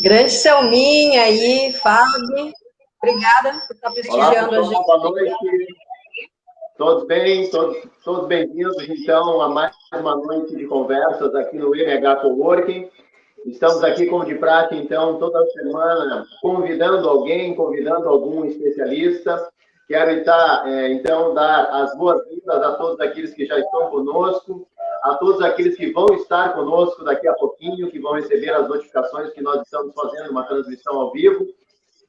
Grande Selminha aí, Fábio. Obrigada por estar prestigiando a gente. Boa noite. Todos bem? Todos bem-vindos, então, a mais uma noite de conversas aqui no MH Coworking. Estamos aqui, como de prática, então, toda semana, convidando alguém, convidando algum especialista. Quero, então, dar as boas-vindas a todos aqueles que já estão conosco, a todos aqueles que vão estar conosco daqui a pouquinho, que vão receber as notificações que nós estamos fazendo uma transmissão ao vivo,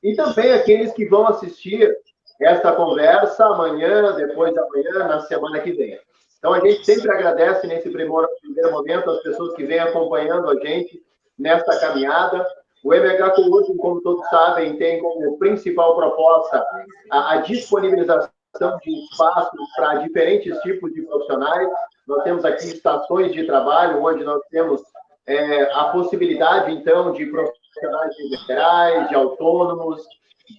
e também aqueles que vão assistir esta conversa amanhã, depois de amanhã, na semana que vem. Então, a gente sempre agradece nesse primeiro momento as pessoas que vêm acompanhando a gente nesta caminhada. O MH Coworking, como todos sabem, tem como principal proposta a disponibilização de espaços para diferentes tipos de profissionais. Nós temos aqui estações de trabalho, onde nós temos a possibilidade, então, de profissionais liberais, de autônomos,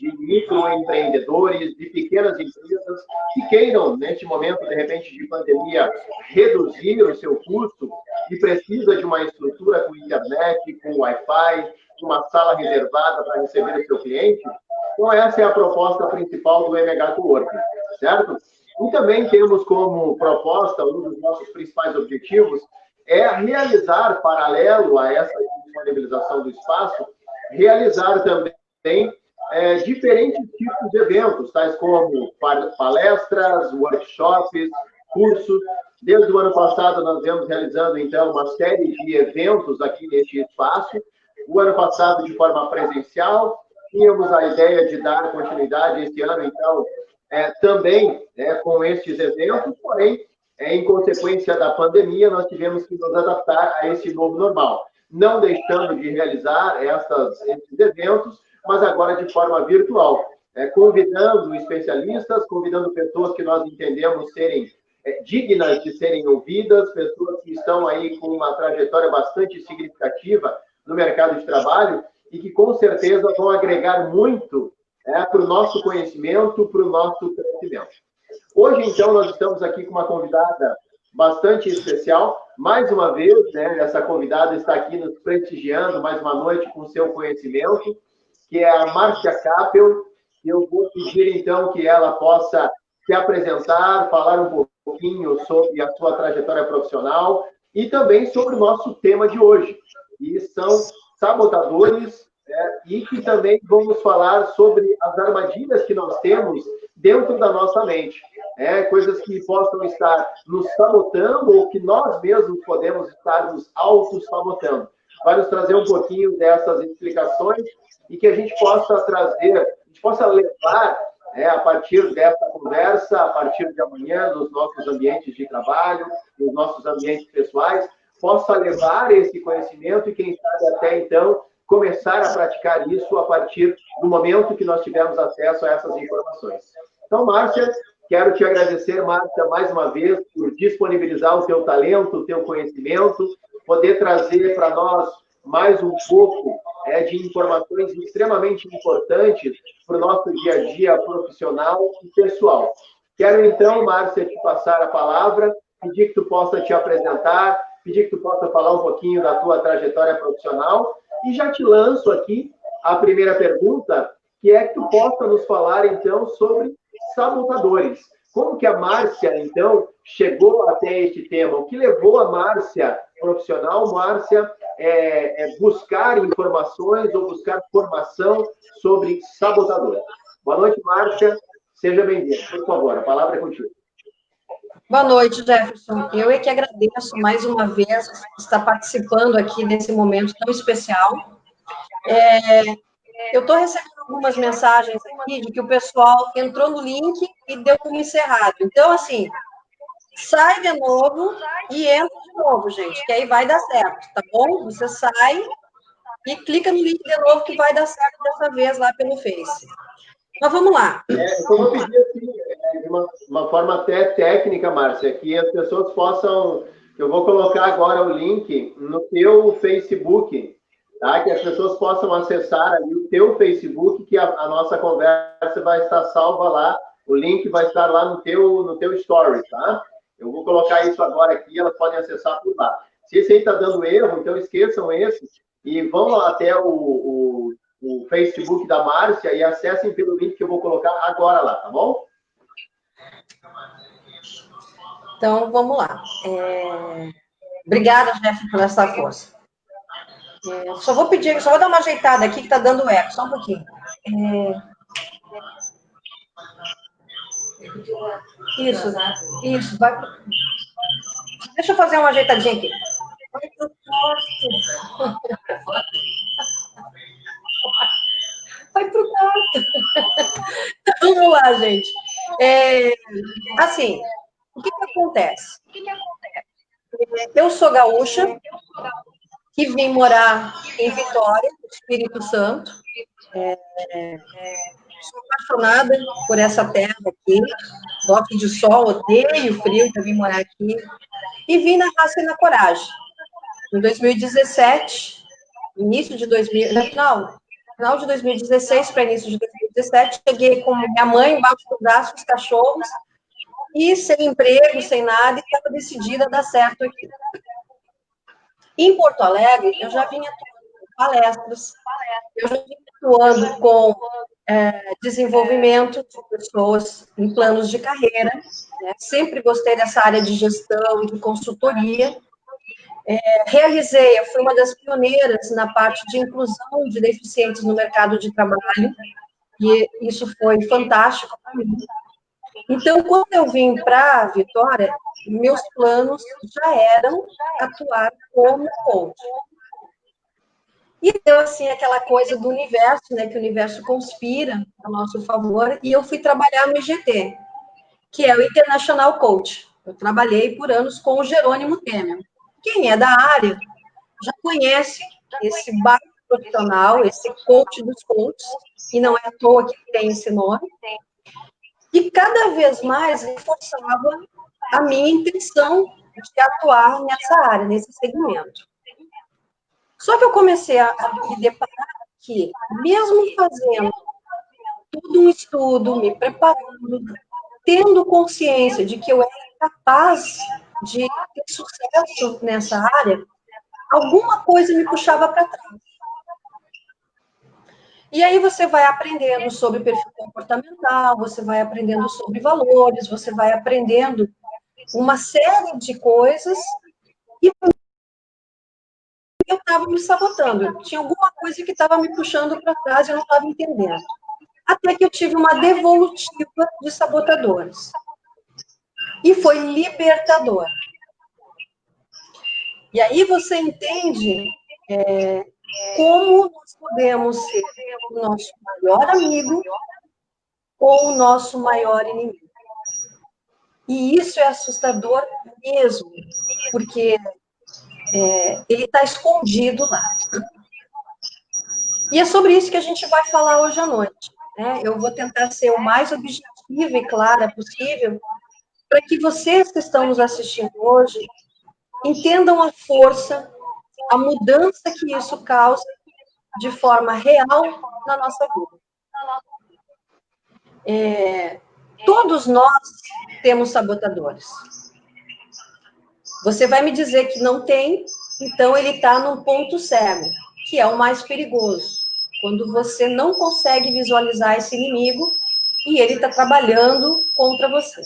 de microempreendedores, de pequenas empresas que queiram, neste momento, de repente, de pandemia, reduzir o seu custo e precisa de uma estrutura com internet, com Wi-Fi, uma sala reservada para receber o seu cliente. Então, essa é a proposta principal do MH Coworking, certo? E também temos como proposta, um dos nossos principais objetivos, é realizar, paralelo a essa disponibilização do espaço, realizar também diferentes tipos de eventos, tais como palestras, workshops, cursos. Desde o ano passado, nós viemos realizando, então, uma série de eventos aqui neste espaço. O ano passado, de forma presencial, tínhamos a ideia de dar continuidade este ano, então, também com estes eventos, porém, em consequência da pandemia, nós tivemos que nos adaptar a esse novo normal, não deixando de realizar esses eventos, mas agora de forma virtual, convidando especialistas, convidando pessoas que nós entendemos serem dignas de serem ouvidas, pessoas que estão aí com uma trajetória bastante significativa no mercado de trabalho e que, com certeza, vão agregar muito para o nosso conhecimento, para o nosso crescimento. Hoje, então, nós estamos aqui com uma convidada bastante especial. Mais uma vez, essa convidada está aqui nos prestigiando mais uma noite com seu conhecimento, que é a Márcia Kappel. Eu vou pedir, então, que ela possa se apresentar, falar um pouquinho sobre a sua trajetória profissional e também sobre o nosso tema de hoje, que são sabotadores, e que também vamos falar sobre as armadilhas que nós temos dentro da nossa mente. Coisas que possam estar nos sabotando ou que nós mesmos podemos estar nos auto-sabotando. Vai nos trazer um pouquinho dessas explicações e que a gente possa trazer, a gente possa levar, a partir dessa conversa, a partir de amanhã, nos nossos ambientes de trabalho, nos nossos ambientes pessoais, possa levar esse conhecimento e, quem sabe, até então, começar a praticar isso a partir do momento que nós tivermos acesso a essas informações. Então, Márcia, quero te agradecer, Márcia, mais uma vez, por disponibilizar o teu talento, o teu conhecimento, poder trazer para nós mais um pouco de informações extremamente importantes para o nosso dia a dia profissional e pessoal. Quero, então, Márcia, te passar a palavra, pedir que tu possa te apresentar, pedir que tu possa falar um pouquinho da tua trajetória profissional e já te lanço aqui a primeira pergunta, que é que tu possa nos falar, então, sobre sabotadores. Como que a Márcia, então, chegou até este tema? O que levou a Márcia, profissional, Márcia, buscar informações ou buscar formação sobre sabotadores? Boa noite, Márcia. Seja bem-vinda. Por favor, a palavra é contigo. Boa noite, Jefferson. Eu é que agradeço mais uma vez estar participando aqui nesse momento tão especial. Eu estou recebendo algumas mensagens aqui de que o pessoal entrou no link e deu como encerrado. Então, assim, sai de novo e entra de novo, gente, que aí vai dar certo, tá bom? Você sai e clica no link de novo que vai dar certo dessa vez lá pelo Face. Mas vamos lá. Eu vou pedir assim, de uma forma até técnica, Márcia, que as pessoas possam... Eu vou colocar agora o link no teu Facebook, tá? Que as pessoas possam acessar ali o teu Facebook, que a nossa conversa vai estar salva lá, o link vai estar lá no teu story, tá? Eu vou colocar isso agora aqui, elas podem acessar por lá. Se esse aí está dando erro, então esqueçam esse, e vão até o Facebook da Márcia e acessem pelo link que eu vou colocar agora lá, tá bom? Então, vamos lá. Obrigada, Jeff, por essa força. Só vou dar uma ajeitada aqui que está dando eco, só um pouquinho. Isso, vai. Deixa eu fazer uma ajeitadinha aqui. Vai pro quarto. Vai pro quarto. Vamos lá, gente. Assim, o que acontece? Eu sou gaúcha, que vim morar em Vitória, Espírito Santo. Sou apaixonada por essa terra aqui. Gosto de sol, odeio frio, já vim morar aqui. E vim na raça e na coragem. Em 2017, início de 2000, final de 2016 para início de 2017, cheguei com minha mãe embaixo do braço, os cachorros, e sem emprego, sem nada, e estava decidida a dar certo aqui. Em Porto Alegre, eu já vinha atuando com palestras, eu já vinha atuando com desenvolvimento de pessoas em planos de carreira, né? Sempre gostei dessa área de gestão e de consultoria. Eu fui uma das pioneiras na parte de inclusão de deficientes no mercado de trabalho, e isso foi fantástico para mim. Então, quando eu vim para a Vitória, meus planos já eram atuar como coach. E deu, assim, aquela coisa do universo, né, que o universo conspira a nosso favor, e eu fui trabalhar no IGT, que é o International Coach. Eu trabalhei por anos com o Jerônimo Temer. Quem é da área já conhece esse baita profissional, esse coach dos coaches, e não é à toa que tem esse nome, e cada vez mais reforçava a minha intenção de atuar nessa área, nesse segmento. Só que eu comecei a me deparar que, mesmo fazendo todo um estudo, me preparando, tendo consciência de que eu era capaz de ter sucesso nessa área, alguma coisa me puxava para trás. E aí você vai aprendendo sobre perfil comportamental, você vai aprendendo sobre valores, você vai aprendendo uma série de coisas, e eu estava me sabotando. Tinha alguma coisa que estava me puxando para trás e eu não estava entendendo. Até que eu tive uma devolutiva de sabotadores. E foi libertador. E aí você entende como nós podemos ser o nosso maior amigo ou o nosso maior inimigo. E isso é assustador mesmo, porque ele está escondido lá. E é sobre isso que a gente vai falar hoje à noite. Né? Eu vou tentar ser o mais objetiva e clara possível, para que vocês que estão nos assistindo hoje entendam a força, a mudança que isso causa de forma real na nossa vida. Todos nós temos sabotadores. Você vai me dizer que não tem, então ele está num ponto cego, que é o mais perigoso. Quando você não consegue visualizar esse inimigo e ele está trabalhando contra você.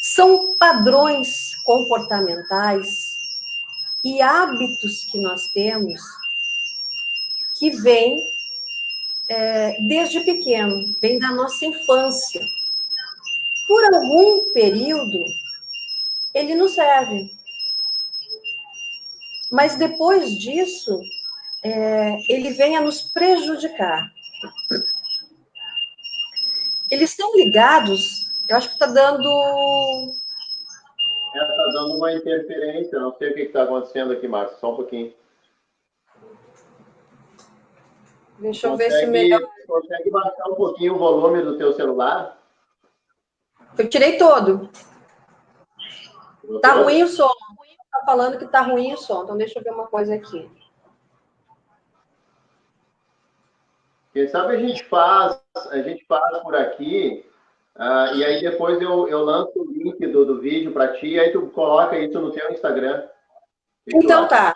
São padrões comportamentais e hábitos que nós temos que vêm desde pequeno, vem da nossa infância. Por algum período, ele nos serve. Mas depois disso, ele vem a nos prejudicar. Eles estão ligados, eu acho que está dando... Está dando uma interferência, não sei o que está acontecendo aqui, Márcio, só um pouquinho. Deixa eu ver se melhor... Consegue baixar um pouquinho o volume do teu celular? Eu tirei todo. Tá ruim o som. Tá falando que tá ruim o som. Então deixa eu ver uma coisa aqui. Quem sabe a gente faz por aqui, e aí depois eu lanço o link do vídeo para ti, e aí tu coloca isso no teu Instagram. Então tá.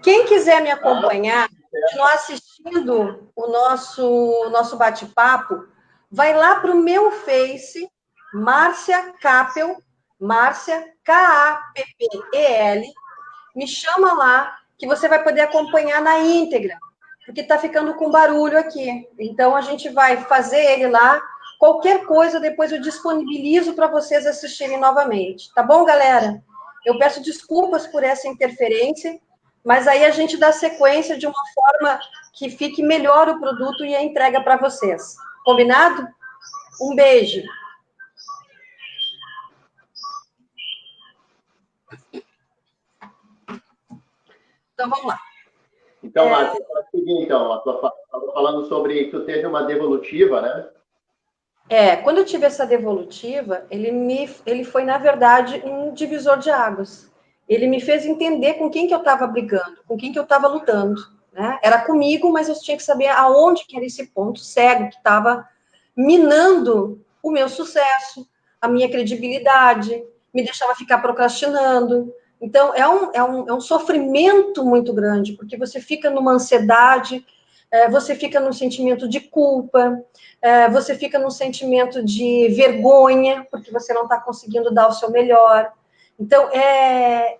Quem quiser me acompanhar, continuar assistindo o nosso bate-papo, vai lá para o meu Face, Márcia Kappel, Márcia, Kappel, me chama lá, que você vai poder acompanhar na íntegra, porque está ficando com barulho aqui. Então, a gente vai fazer ele lá. Qualquer coisa, depois eu disponibilizo para vocês assistirem novamente. Tá bom, galera? Eu peço desculpas por essa interferência, mas aí a gente dá sequência de uma forma que fique melhor o produto e a entrega para vocês. Combinado? Um beijo. Então, vamos lá. Então, Márcia, pode seguir, então. Estava falando sobre que tu teve uma devolutiva, né? Quando eu tive essa devolutiva, ele foi, na verdade, um divisor de águas. Ele me fez entender com quem que eu estava brigando, com quem que eu estava lutando. Né? Era comigo, mas eu tinha que saber aonde que era esse ponto cego que estava minando o meu sucesso, a minha credibilidade, me deixava ficar procrastinando. Então, é um sofrimento muito grande, porque você fica numa ansiedade, você fica num sentimento de culpa, você fica num sentimento de vergonha, porque você não está conseguindo dar o seu melhor. Então, é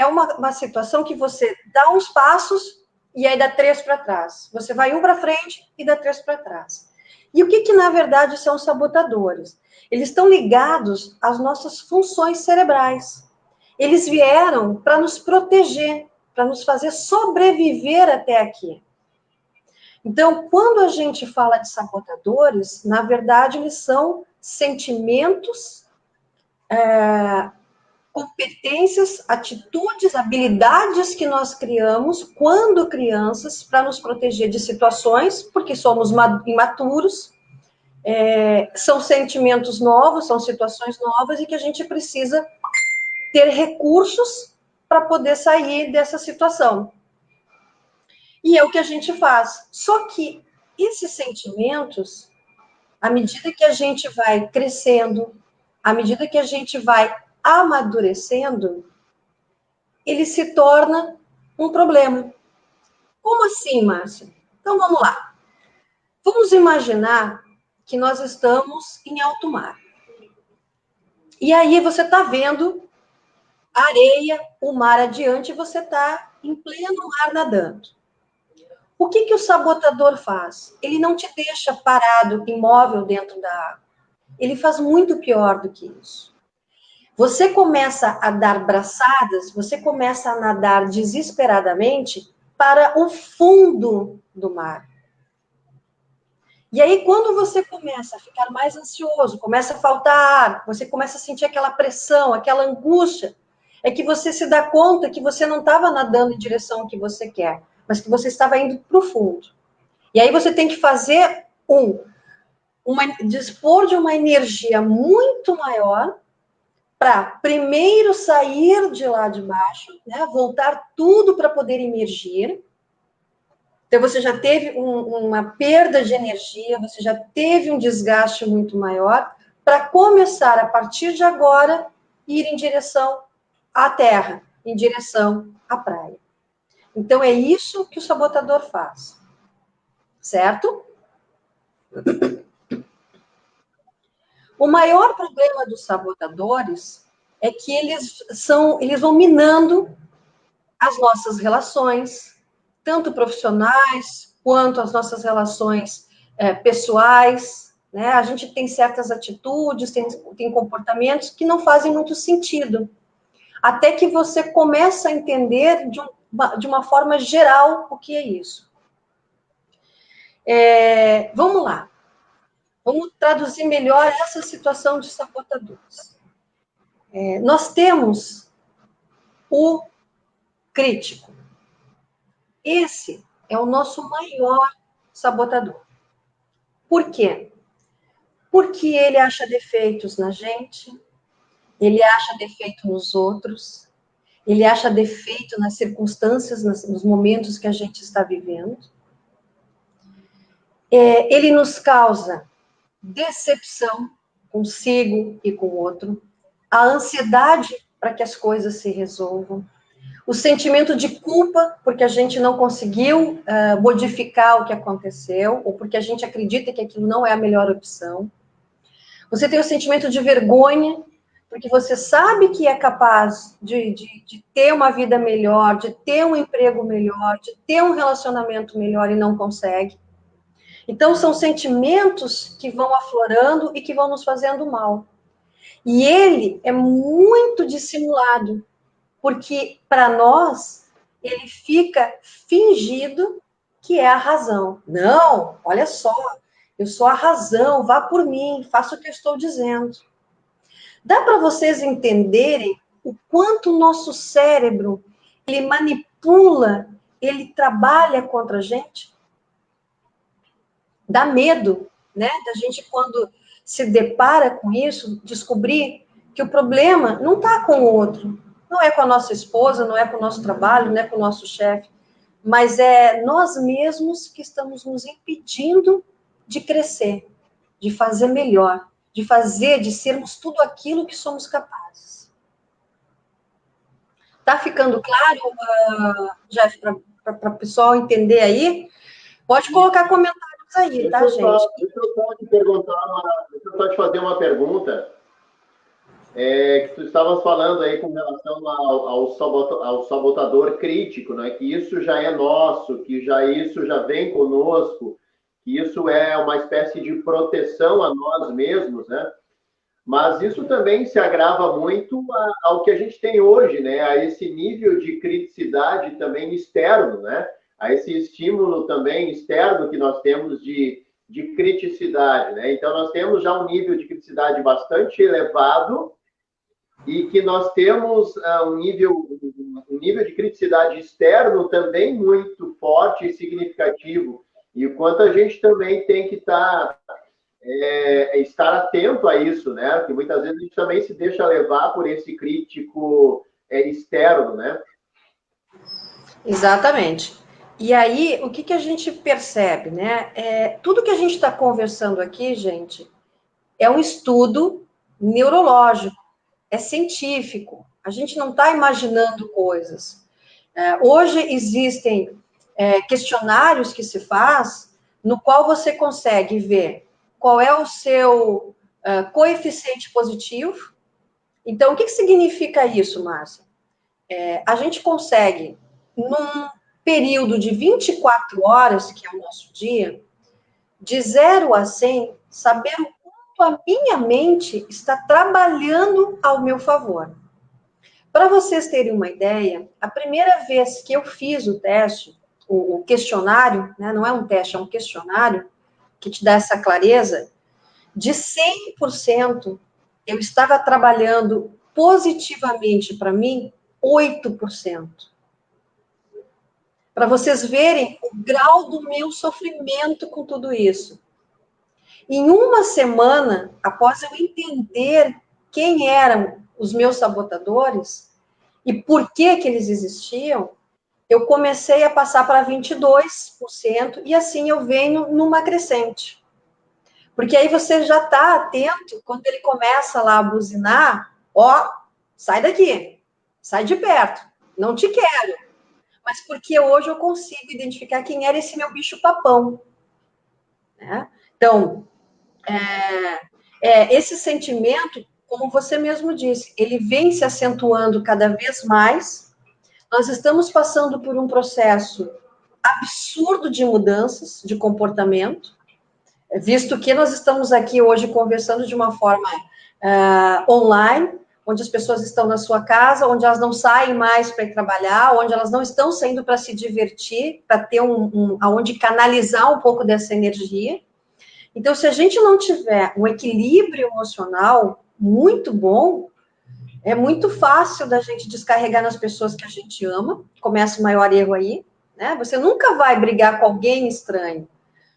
uma situação que você dá uns passos e aí dá 3 para trás. Você vai 1 para frente e dá 3 para trás. E o que, na verdade, são os sabotadores? Eles estão ligados às nossas funções cerebrais. Eles vieram para nos proteger, para nos fazer sobreviver até aqui. Então, quando a gente fala de sabotadores, na verdade, eles são sentimentos, competências, atitudes, habilidades que nós criamos quando crianças para nos proteger de situações, porque somos imaturos, são sentimentos novos, são situações novas e que a gente precisa ter recursos para poder sair dessa situação. E é o que a gente faz. Só que esses sentimentos, à medida que a gente vai crescendo, à medida que a gente vai amadurecendo, ele se torna um problema. Como assim, Márcia? Então, vamos lá. Vamos imaginar que nós estamos em alto mar. E aí você está vendo a areia, o mar adiante, e você está em pleno mar nadando. O que o sabotador faz? Ele não te deixa parado, imóvel dentro da água. Ele faz muito pior do que isso. Você começa a dar braçadas, você começa a nadar desesperadamente para o fundo do mar. E aí, quando você começa a ficar mais ansioso, começa a faltar ar, você começa a sentir aquela pressão, aquela angústia, é que você se dá conta que você não estava nadando em direção ao que você quer, mas que você estava indo para o fundo. E aí você tem que fazer dispor de uma energia muito maior para primeiro sair de lá de baixo, né, voltar tudo para poder emergir. Então, você já teve uma perda de energia, você já teve um desgaste muito maior, para começar, a partir de agora, ir em direção à terra, em direção à praia. Então, é isso que o sabotador faz. Certo? O maior problema dos sabotadores é que eles vão minando as nossas relações, tanto profissionais quanto as nossas relações pessoais. Né? A gente tem certas atitudes, tem comportamentos que não fazem muito sentido. Até que você começa a entender de uma forma geral o que é isso. Vamos lá. Vamos traduzir melhor essa situação de sabotadores. Nós temos o crítico. Esse é o nosso maior sabotador. Por quê? Porque ele acha defeitos na gente, ele acha defeito nos outros, ele acha defeito nas circunstâncias, nos momentos que a gente está vivendo. Ele nos causa decepção consigo e com o outro, a ansiedade para que as coisas se resolvam. O sentimento de culpa, porque a gente não conseguiu modificar o que aconteceu, ou porque a gente acredita que aquilo não é a melhor opção. Você tem o sentimento de vergonha, porque você sabe que é capaz de ter uma vida melhor, de ter um emprego melhor, de ter um relacionamento melhor e não consegue. Então, são sentimentos que vão aflorando e que vão nos fazendo mal. E ele é muito dissimulado, porque para nós, ele fica fingido que é a razão. Não, olha só, eu sou a razão, vá por mim, faça o que eu estou dizendo. Dá para vocês entenderem o quanto o nosso cérebro, ele manipula, ele trabalha contra a gente? Dá medo, né? Da gente, quando se depara com isso, descobrir que o problema não está com o outro, não é com a nossa esposa, não é com o nosso trabalho, não é com o nosso chefe, mas é nós mesmos que estamos nos impedindo de crescer, de fazer melhor, de sermos tudo aquilo que somos capazes. Tá ficando claro, Jeff, para o pessoal entender aí? Pode colocar comentários aí, tá, gente? Deixa eu só te perguntar, deixa eu só te fazer uma pergunta. Que tu estavas falando aí com relação ao sabotador crítico, né? Que isso já é nosso, que isso já vem conosco, que isso é uma espécie de proteção a nós mesmos, né? Mas isso também se agrava muito ao que a gente tem hoje, né? A esse nível de criticidade também externo, né? A esse estímulo também externo que nós temos de criticidade, né? Então, nós temos já um nível de criticidade bastante elevado e que nós temos um nível de criticidade externo também muito forte e significativo. E o quanto a gente também tem que estar atento a isso, né? Porque muitas vezes a gente também se deixa levar por esse crítico externo, né? Exatamente. E aí, o que a gente percebe, né? Tudo que a gente está conversando aqui, gente, é um estudo neurológico, é científico. A gente não está imaginando coisas. Hoje existem questionários que se faz, no qual você consegue ver qual é o seu coeficiente positivo. Então, o que significa isso, Márcia? A gente consegue, num período de 24 horas, que é o nosso dia, de 0 a 100, saber o quanto a minha mente está trabalhando ao meu favor. Para vocês terem uma ideia, a primeira vez que eu fiz o teste, o questionário, né, não é um teste, é um questionário, que te dá essa clareza, de 100%, eu estava trabalhando positivamente para mim 8%. Para vocês verem o grau do meu sofrimento com tudo isso. Em uma semana, após eu entender quem eram os meus sabotadores e por que eles existiam, eu comecei a passar para 22%, e assim eu venho numa crescente. Porque aí você já está atento, quando ele começa lá a buzinar, ó, sai daqui, sai de perto, não te quero. Mas porque hoje eu consigo identificar quem era esse meu bicho-papão. Né? Então, esse sentimento, como você mesmo disse, ele vem se acentuando cada vez mais. Nós estamos passando por um processo absurdo de mudanças de comportamento, visto que nós estamos aqui hoje conversando de uma forma online, onde as pessoas estão na sua casa, onde elas não saem mais para ir trabalhar, onde elas não estão saindo para se divertir, para ter aonde canalizar um pouco dessa energia. Então, se a gente não tiver um equilíbrio emocional muito bom, é muito fácil da gente descarregar nas pessoas que a gente ama. Começa o maior erro aí, né? Você nunca vai brigar com alguém estranho.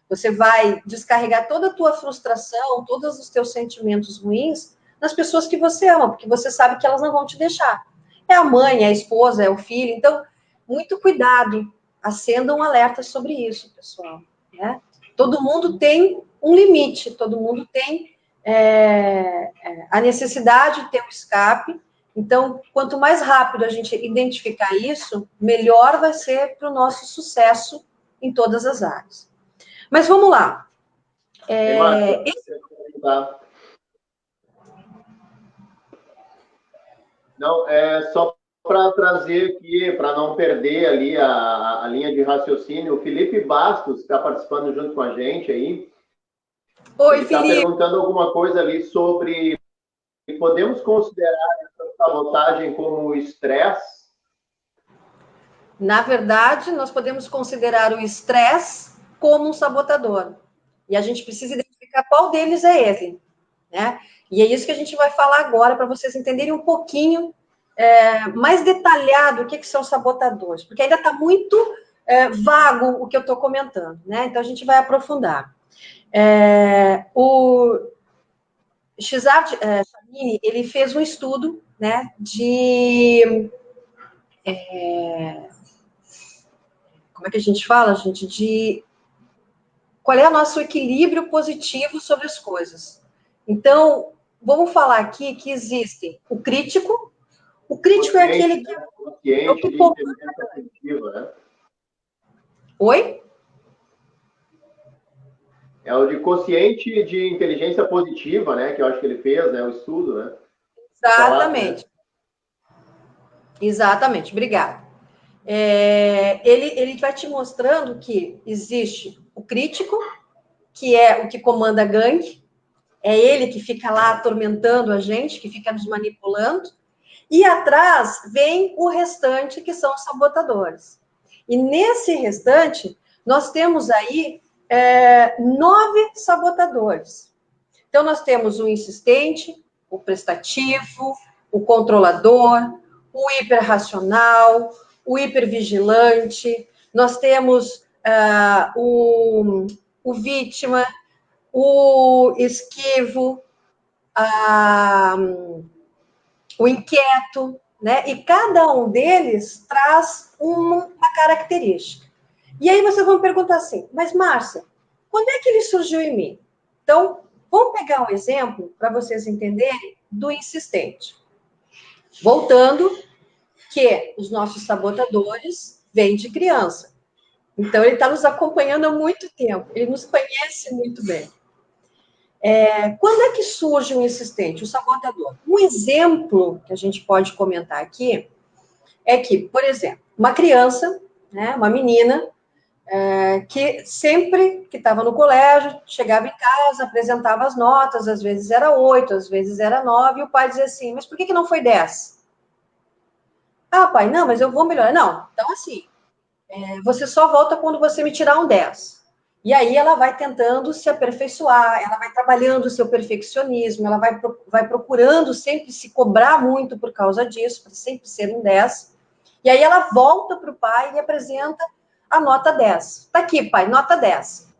Você vai descarregar toda a tua frustração, todos os teus sentimentos ruins nas pessoas que você ama, porque você sabe que elas não vão te deixar. É a mãe, é a esposa, é o filho. Então, muito cuidado. Acenda um alerta sobre isso, pessoal. Né? Todo mundo tem um limite, todo mundo tem a necessidade de ter um escape, Então, quanto mais rápido a gente identificar isso, melhor vai ser para o nosso sucesso em todas as áreas. Mas vamos lá. Não, é só para trazer aqui, para não perder ali a linha de raciocínio, o Felipe Bastos está participando junto com a gente aí. Oi, ele Felipe. Está perguntando alguma coisa ali sobre podemos considerar essa sabotagem como estresse? Na verdade, nós podemos considerar o estresse como um sabotador. E a gente precisa identificar qual deles é ele, né? E é isso que a gente vai falar agora, para vocês entenderem um pouquinho mais detalhado o que são sabotadores, porque ainda está muito vago o que eu estou comentando, né? Então, a gente vai aprofundar. O Shizard Shamini, ele fez um estudo, né, como é que a gente fala, gente? De qual é o nosso equilíbrio positivo sobre as coisas. Então, vamos falar aqui que existe o crítico. O crítico é aquele que... Consciente de inteligência positiva, né? Oi? É o de consciente de inteligência positiva, né? Que eu acho que ele fez, né? O estudo, né? Exatamente. Exatamente, obrigada. Ele vai te mostrando que existe o crítico, que é o que comanda a gangue, é ele que fica lá atormentando a gente, que fica nos manipulando, e atrás vem o restante, que são os sabotadores. E nesse restante, nós temos aí 9 sabotadores. Então, nós temos o insistente, o prestativo, o controlador, o hiperracional, o hipervigilante, nós temos o vítima, o esquivo, o inquieto, né? E cada um deles traz uma característica. E aí vocês vão perguntar assim, mas Márcia, quando é que ele surgiu em mim? Então, vamos pegar um exemplo para vocês entenderem do insistente. Voltando, que os nossos sabotadores vêm de criança. Então, ele está nos acompanhando há muito tempo, ele nos conhece muito bem. Quando é que surge o insistente, o sabotador? Um exemplo que a gente pode comentar aqui é que, por exemplo, uma criança, né, uma menina, que sempre que estava no colégio, chegava em casa, apresentava as notas, às vezes era 8, às vezes era 9, e o pai dizia assim, mas por que não foi 10? Ah, pai, não, mas eu vou melhorar. Não, então assim, você só volta quando você me tirar um 10. E aí ela vai tentando se aperfeiçoar, ela vai trabalhando o seu perfeccionismo, ela vai procurando sempre se cobrar muito por causa disso, para sempre ser um 10. E aí ela volta para o pai e apresenta a nota 10. Tá aqui, pai, nota 10.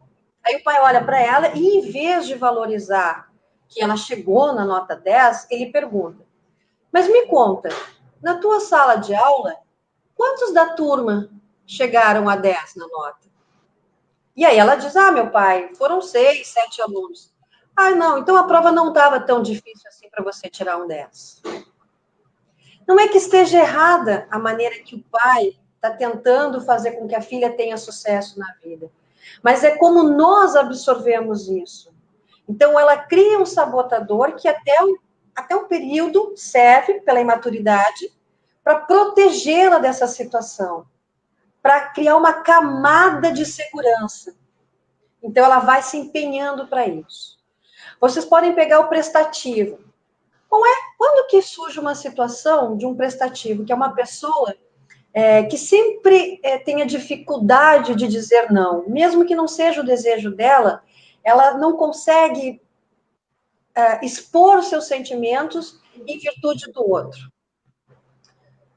Aí o pai olha para ela e, em vez de valorizar que ela chegou na nota 10, ele pergunta, mas me conta, na tua sala de aula, quantos da turma chegaram a 10 na nota? E aí ela diz, meu pai, foram 6, 7 alunos. Ah, não, então a prova não estava tão difícil assim para você tirar um 10. Não é que esteja errada a maneira que o pai está tentando fazer com que a filha tenha sucesso na vida, mas é como nós absorvemos isso. Então, ela cria um sabotador que até o período serve, pela imaturidade, para protegê-la dessa situação, para criar uma camada de segurança. Então, ela vai se empenhando para isso. Vocês podem pegar o prestativo. Quando que surge uma situação de um prestativo, que é uma pessoa que sempre tenha dificuldade de dizer não, mesmo que não seja o desejo dela, ela não consegue expor os seus sentimentos em virtude do outro.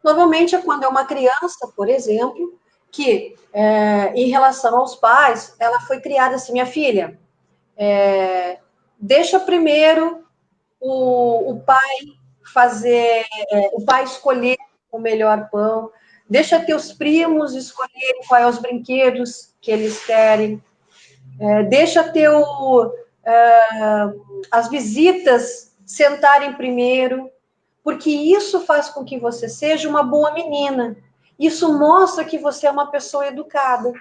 Normalmente é quando é uma criança, por exemplo, que, em relação aos pais, ela foi criada assim, minha filha, deixa primeiro o pai fazer, o pai escolher o melhor pão, deixa teus primos escolherem quais os brinquedos que eles querem, deixa as visitas sentarem primeiro, porque isso faz com que você seja uma boa menina. Isso mostra que você é uma pessoa educada.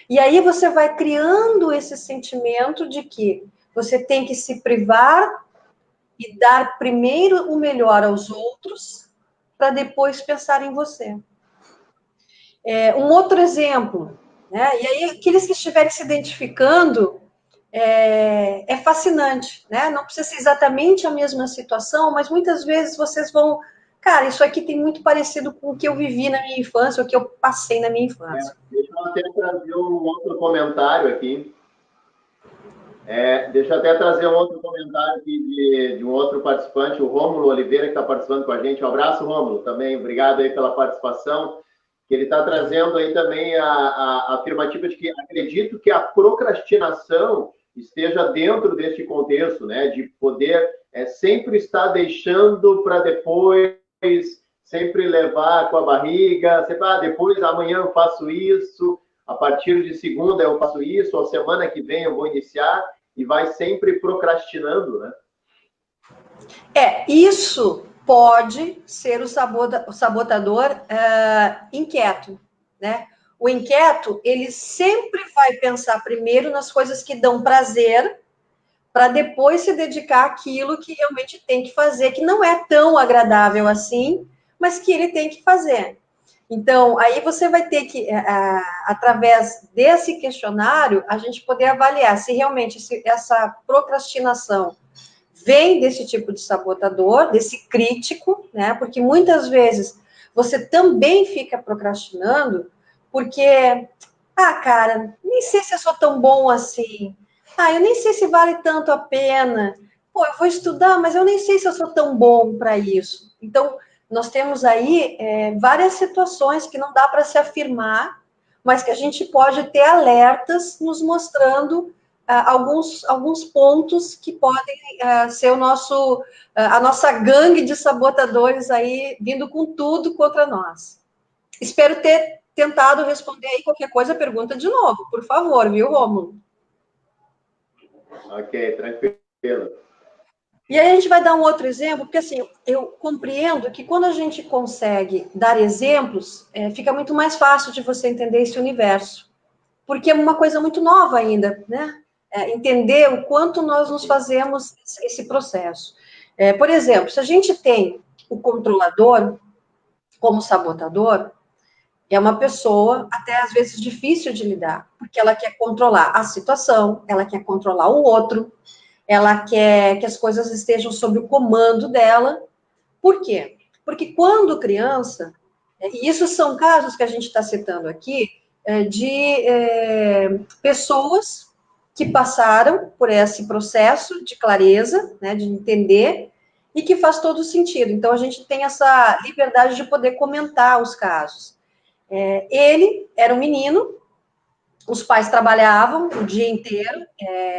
E aí você vai criando esse sentimento de que você tem que se privar e dar primeiro o melhor aos outros, para depois pensar em você. Um outro exemplo, né? E aí aqueles que estiverem se identificando, é fascinante, né? Não precisa ser exatamente a mesma situação, mas muitas vezes vocês vão, cara, isso aqui tem muito parecido com o que eu vivi na minha infância, o que eu passei na minha infância. Deixa eu até trazer um outro comentário aqui. Deixa eu até trazer um outro comentário aqui de um outro participante, o Rômulo Oliveira, que está participando com a gente. Um abraço, Rômulo, também. Obrigado aí pela participação. Que ele está trazendo aí também a afirmativa de que acredito que a procrastinação esteja dentro deste contexto, né? De poder sempre estar deixando para depois, sempre levar com a barriga, sempre, depois, amanhã eu faço isso, a partir de segunda eu faço isso, ou semana que vem eu vou iniciar, e vai sempre procrastinando, né? Isso pode ser o sabotador inquieto, né? O inquieto, ele sempre vai pensar primeiro nas coisas que dão prazer, para depois se dedicar àquilo que realmente tem que fazer, que não é tão agradável assim, mas que ele tem que fazer. Então, aí você vai ter que, através desse questionário, a gente poder avaliar se realmente essa procrastinação vem desse tipo de sabotador, desse crítico, né? Porque muitas vezes você também fica procrastinando porque, cara, nem sei se eu sou tão bom assim. Eu nem sei se vale tanto a pena. Pô, eu vou estudar, mas eu nem sei se eu sou tão bom para isso. Então, nós temos aí várias situações que não dá para se afirmar, mas que a gente pode ter alertas nos mostrando alguns pontos que podem ser a nossa gangue de sabotadores aí vindo com tudo contra nós. Espero ter tentado responder aí qualquer coisa, pergunta de novo, por favor, viu, Rômulo? Ok, tranquilo. E aí a gente vai dar um outro exemplo, porque assim, eu compreendo que quando a gente consegue dar exemplos, fica muito mais fácil de você entender esse universo. Porque é uma coisa muito nova ainda, né? Entender o quanto nós nos fazemos esse processo. Por exemplo, se a gente tem o controlador como sabotador, é uma pessoa até às vezes difícil de lidar, porque ela quer controlar a situação, ela quer controlar o outro, ela quer que as coisas estejam sob o comando dela. Por quê? Porque quando criança, e isso são casos que a gente está citando aqui, de pessoas que passaram por esse processo de clareza, né, de entender, e que faz todo sentido. Então, a gente tem essa liberdade de poder comentar os casos. Ele era um menino, os pais trabalhavam o dia inteiro,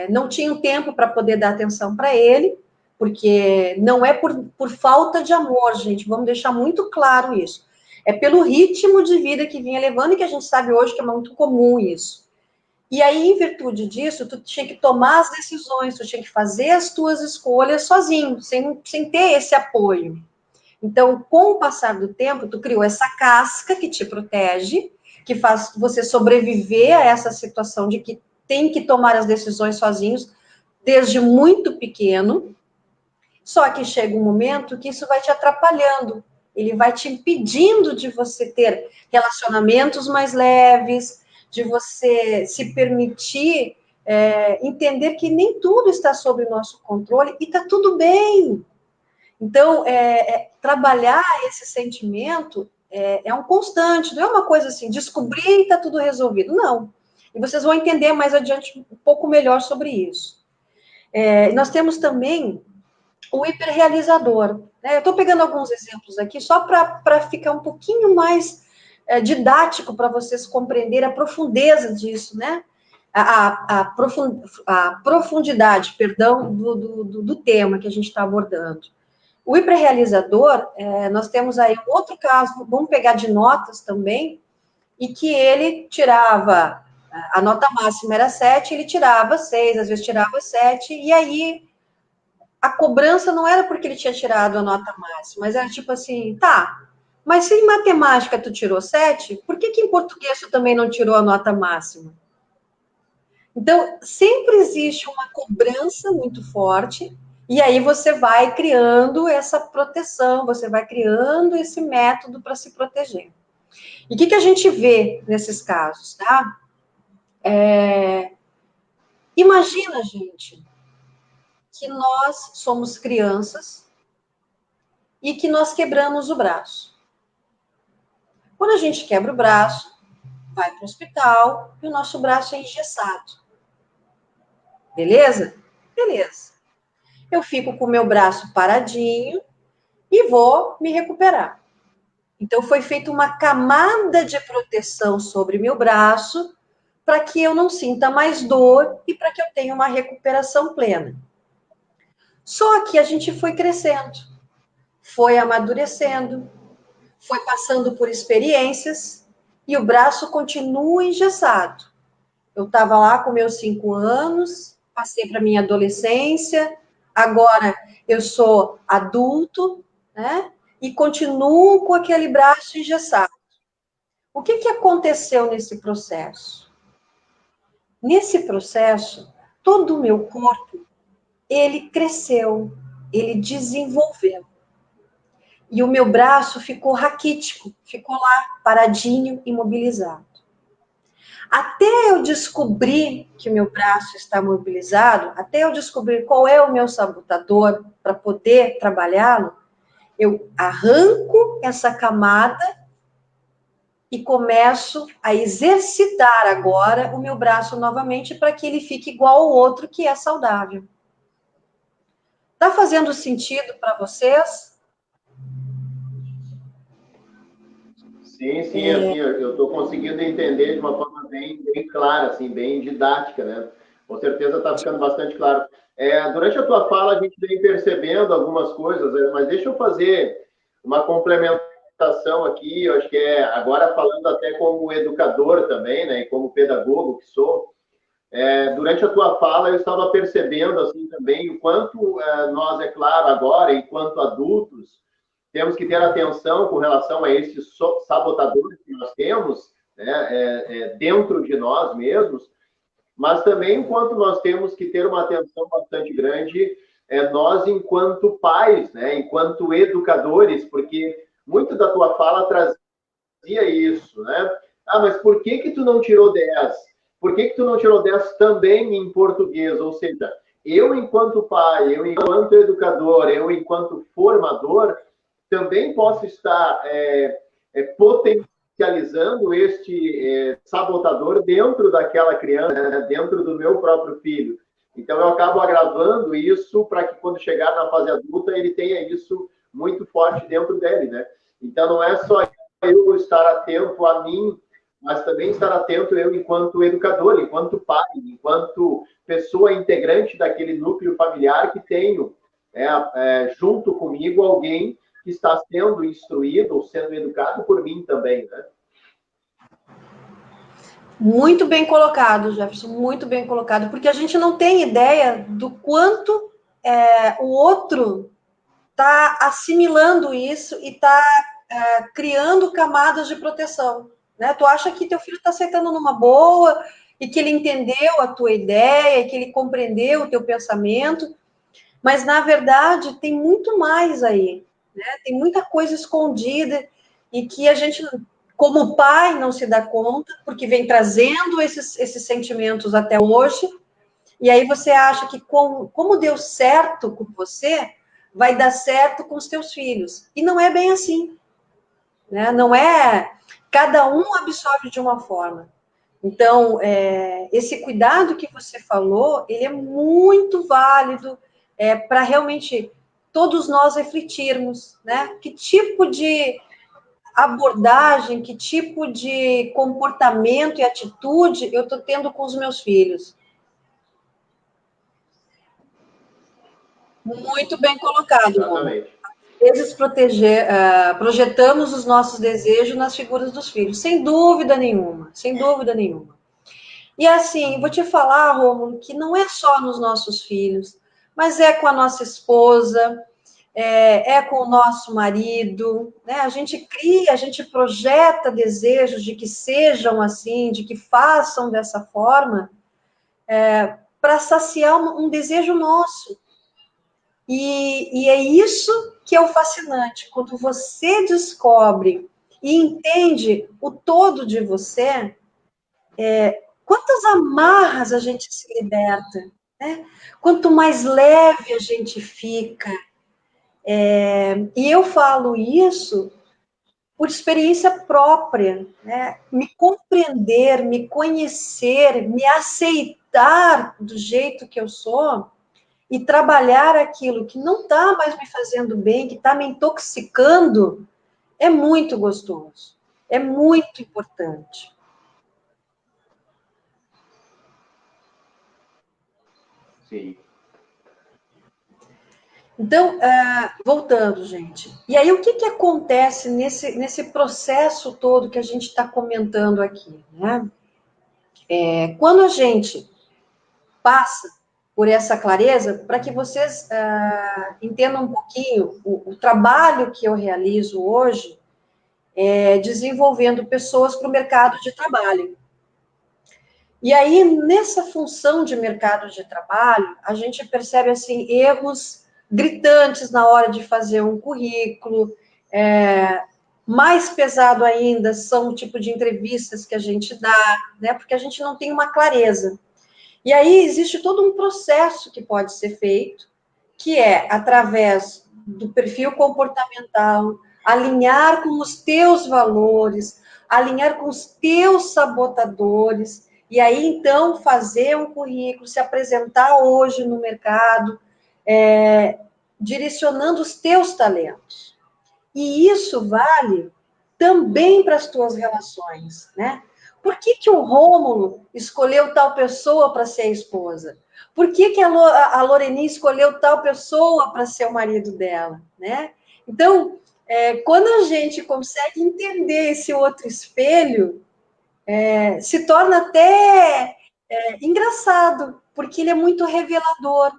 não tinham tempo para poder dar atenção para ele, porque não é por falta de amor, gente, vamos deixar muito claro isso. É pelo ritmo de vida que vinha levando, e que a gente sabe hoje que é muito comum isso. E aí, em virtude disso, tu tinha que tomar as decisões, tu tinha que fazer as tuas escolhas sozinho, sem ter esse apoio. Então, com o passar do tempo, tu criou essa casca que te protege, que faz você sobreviver a essa situação de que tem que tomar as decisões sozinhos, desde muito pequeno. Só que chega um momento que isso vai te atrapalhando, ele vai te impedindo de você ter relacionamentos mais leves, de você se permitir entender que nem tudo está sob nosso controle e está tudo bem. Então, trabalhar esse sentimento é um constante, não é uma coisa assim, descobrir e está tudo resolvido. Não. E vocês vão entender mais adiante um pouco melhor sobre isso. Nós temos também o hiperrealizador. Né? Eu estou pegando alguns exemplos aqui só para ficar um pouquinho mais didático para vocês compreenderem a profundeza disso, né? A profundidade, perdão, do tema que a gente está abordando. O hiperrealizador, nós temos aí um outro caso, vamos pegar de notas também, e que ele tirava, a nota máxima era 7, ele tirava 6, às vezes tirava 7, e aí a cobrança não era porque ele tinha tirado a nota máxima, mas era tipo assim, tá, mas se em matemática tu tirou 7, por que em português tu também não tirou a nota máxima? Então, sempre existe uma cobrança muito forte, e aí você vai criando essa proteção, você vai criando esse método para se proteger. E o que a gente vê nesses casos, tá? Imagina, gente, que nós somos crianças e que nós quebramos o braço. Quando a gente quebra o braço, vai para o hospital e o nosso braço é engessado. Beleza? Beleza. Eu fico com o meu braço paradinho e vou me recuperar. Então, foi feita uma camada de proteção sobre meu braço para que eu não sinta mais dor e para que eu tenha uma recuperação plena. Só que a gente foi crescendo, foi amadurecendo, foi passando por experiências e o braço continua engessado. Eu estava lá com meus 5 anos, passei para minha adolescência, agora eu sou adulto, né? E continuo com aquele braço engessado. O que aconteceu nesse processo? Nesse processo, todo o meu corpo, ele cresceu, ele desenvolveu. E o meu braço ficou raquítico, ficou lá, paradinho, imobilizado. Até eu descobrir que o meu braço está mobilizado, até eu descobrir qual é o meu sabotador para poder trabalhá-lo, eu arranco essa camada e começo a exercitar agora o meu braço novamente para que ele fique igual ao outro que é saudável. Tá fazendo sentido para vocês? Sim, sim, assim, eu estou conseguindo entender de uma forma bem clara, assim, bem didática, né? Com certeza está ficando bastante claro. Durante a tua fala, a gente vem percebendo algumas coisas, mas deixa eu fazer uma complementação aqui, eu acho que agora falando até como educador também, né, e como pedagogo que sou, durante a tua fala eu estava percebendo, assim, também o quanto nós, é claro, agora, enquanto adultos, temos que ter atenção com relação a esses sabotadores que nós temos, né, dentro de nós mesmos, mas também enquanto nós temos que ter uma atenção bastante grande, nós enquanto pais, né, enquanto educadores, porque muito da tua fala trazia isso, né? Ah, mas por que tu não tirou 10? Por que tu não tirou 10 também em português? Ou seja, eu enquanto pai, eu enquanto educador, eu enquanto formador, também posso estar potencializando este sabotador dentro daquela criança, né, dentro do meu próprio filho. Então, eu acabo agravando isso para que, quando chegar na fase adulta, ele tenha isso muito forte dentro dele, né? Então, não é só eu estar atento a mim, mas também estar atento eu enquanto educador, enquanto pai, enquanto pessoa integrante daquele núcleo familiar que tenho junto comigo alguém que está sendo instruído ou sendo educado por mim também, né? Muito bem colocado, Jefferson, muito bem colocado, porque a gente não tem ideia do quanto o outro está assimilando isso e está criando camadas de proteção, né? Tu acha que teu filho está aceitando numa boa e que ele entendeu a tua ideia, que ele compreendeu o teu pensamento, mas na verdade tem muito mais aí, né? Tem muita coisa escondida e que a gente, como pai, não se dá conta, porque vem trazendo esses sentimentos até hoje, e aí você acha que como deu certo com você, vai dar certo com os teus filhos. E não é bem assim, né? Não é... Cada um absorve de uma forma. Então, esse cuidado que você falou, ele é muito válido para realmente todos nós refletirmos, né? Que tipo de abordagem, que tipo de comportamento e atitude eu estou tendo com os meus filhos. Muito bem colocado, Romulo. Às vezes projetamos os nossos desejos nas figuras dos filhos, sem dúvida nenhuma, sem dúvida nenhuma. E assim, vou te falar, Romulo, que não é só nos nossos filhos, mas é com a nossa esposa, é com o nosso marido, né? A gente cria, a gente projeta desejos de que sejam assim, de que façam dessa forma, para saciar um desejo nosso. E é isso que é o fascinante, quando você descobre e entende o todo de você, quantas amarras a gente se liberta, né? Quanto mais leve a gente fica. E eu falo isso por experiência própria, né? Me compreender, me conhecer, me aceitar do jeito que eu sou e trabalhar aquilo que não está mais me fazendo bem, que está me intoxicando, é muito gostoso, é muito importante. Sim. Então, voltando, gente. E aí, o que, que acontece nesse processo todo que a gente está comentando aqui, né? Quando a gente passa por essa clareza, para que vocês entendam um pouquinho o trabalho que eu realizo hoje, desenvolvendo pessoas para o mercado de trabalho. E aí, nessa função de mercado de trabalho, a gente percebe, assim, erros gritantes na hora de fazer um currículo, mais pesado ainda são o tipo de entrevistas que a gente dá, né, porque a gente não tem uma clareza. E aí existe todo um processo que pode ser feito, que é através do perfil comportamental, alinhar com os teus valores, alinhar com os teus sabotadores, e aí então fazer um currículo, se apresentar hoje no mercado, direcionando os teus talentos. E isso vale também para as tuas relações, né? Por que o Rômulo escolheu tal pessoa para ser a esposa? Por que a Loreni escolheu tal pessoa para ser o marido dela, né? Então, quando a gente consegue entender esse outro espelho, se torna até engraçado, porque ele é muito revelador.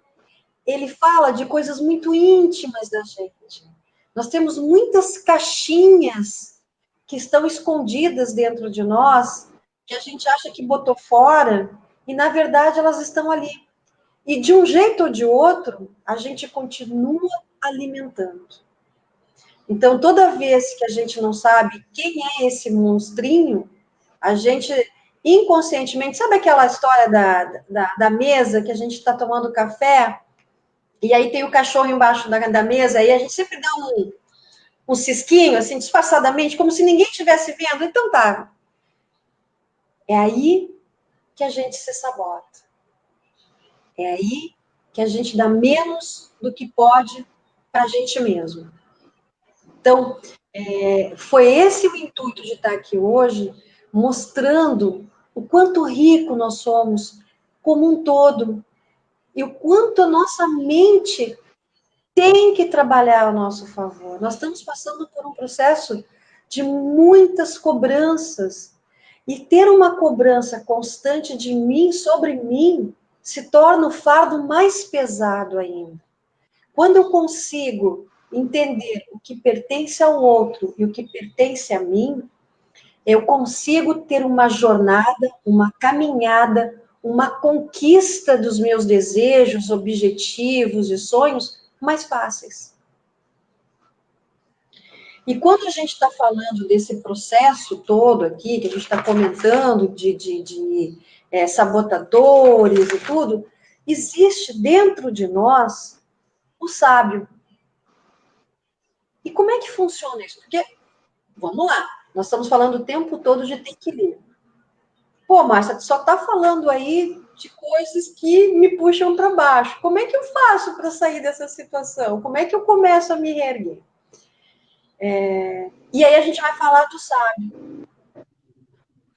Ele fala de coisas muito íntimas da gente. Nós temos muitas caixinhas que estão escondidas dentro de nós, que a gente acha que botou fora, e na verdade elas estão ali. E de um jeito ou de outro, a gente continua alimentando. Então, toda vez que a gente não sabe quem é esse monstrinho, a gente inconscientemente, sabe aquela história da mesa que a gente está tomando café, e aí tem o cachorro embaixo da mesa, e a gente sempre dá um cisquinho, assim, disfarçadamente, como se ninguém estivesse vendo. Então tá. É aí que a gente se sabota. É aí que a gente dá menos do que pode para a gente mesmo. Então, foi esse o intuito de estar aqui hoje, mostrando o quanto rico nós somos como um todo, e o quanto a nossa mente tem que trabalhar a nosso favor. Nós estamos passando por um processo de muitas cobranças, e ter uma cobrança constante de mim, sobre mim, se torna o fardo mais pesado ainda. Quando eu consigo entender o que pertence ao outro e o que pertence a mim, eu consigo ter uma jornada, uma caminhada, uma conquista dos meus desejos, objetivos e sonhos mais fáceis. E quando a gente está falando desse processo todo aqui, que a gente está comentando de sabotadores e tudo, existe dentro de nós o sábio. E como é que funciona isso? Porque, vamos lá, nós estamos falando o tempo todo de equilíbrio. Pô, Márcia, tu só está falando aí de coisas que me puxam para baixo. Como é que eu faço para sair dessa situação? Como é que eu começo a me reerguer? E aí a gente vai falar do sábio.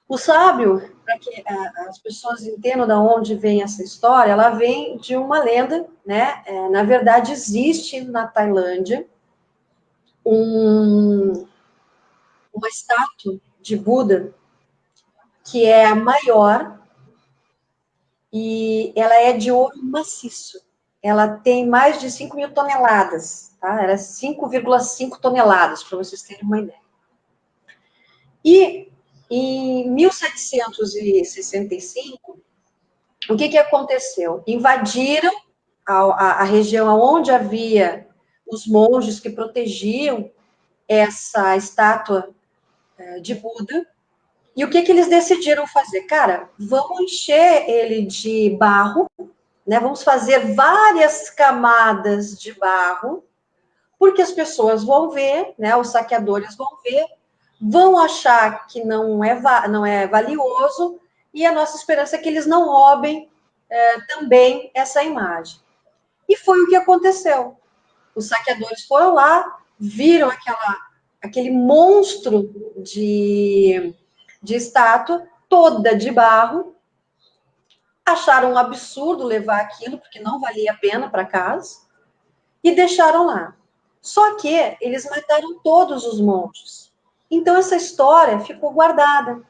O sábio, para que as pessoas entendam de onde vem essa história, ela vem de uma lenda, né? Na verdade, existe na Tailândia uma estátua de Buda que é a maior, e ela é de ouro maciço. ela tem mais de 5 mil toneladas, tá? Era 5,5 toneladas, para vocês terem uma ideia. E em 1765, o que aconteceu? Invadiram a região onde havia os monges que protegiam essa estátua de Buda. E o que eles decidiram fazer? Cara, vamos encher ele de barro, né? Vamos fazer várias camadas de barro, porque as pessoas vão ver, né? Os saqueadores vão ver, vão achar que não é valioso, e a nossa esperança é que eles não roubem também essa imagem. E foi o que aconteceu. Os saqueadores foram lá, viram aquele monstro de estátua, toda de barro, acharam um absurdo levar aquilo, porque não valia a pena para casa, e deixaram lá. Só que eles mataram todos os monges. Então, essa história ficou guardada.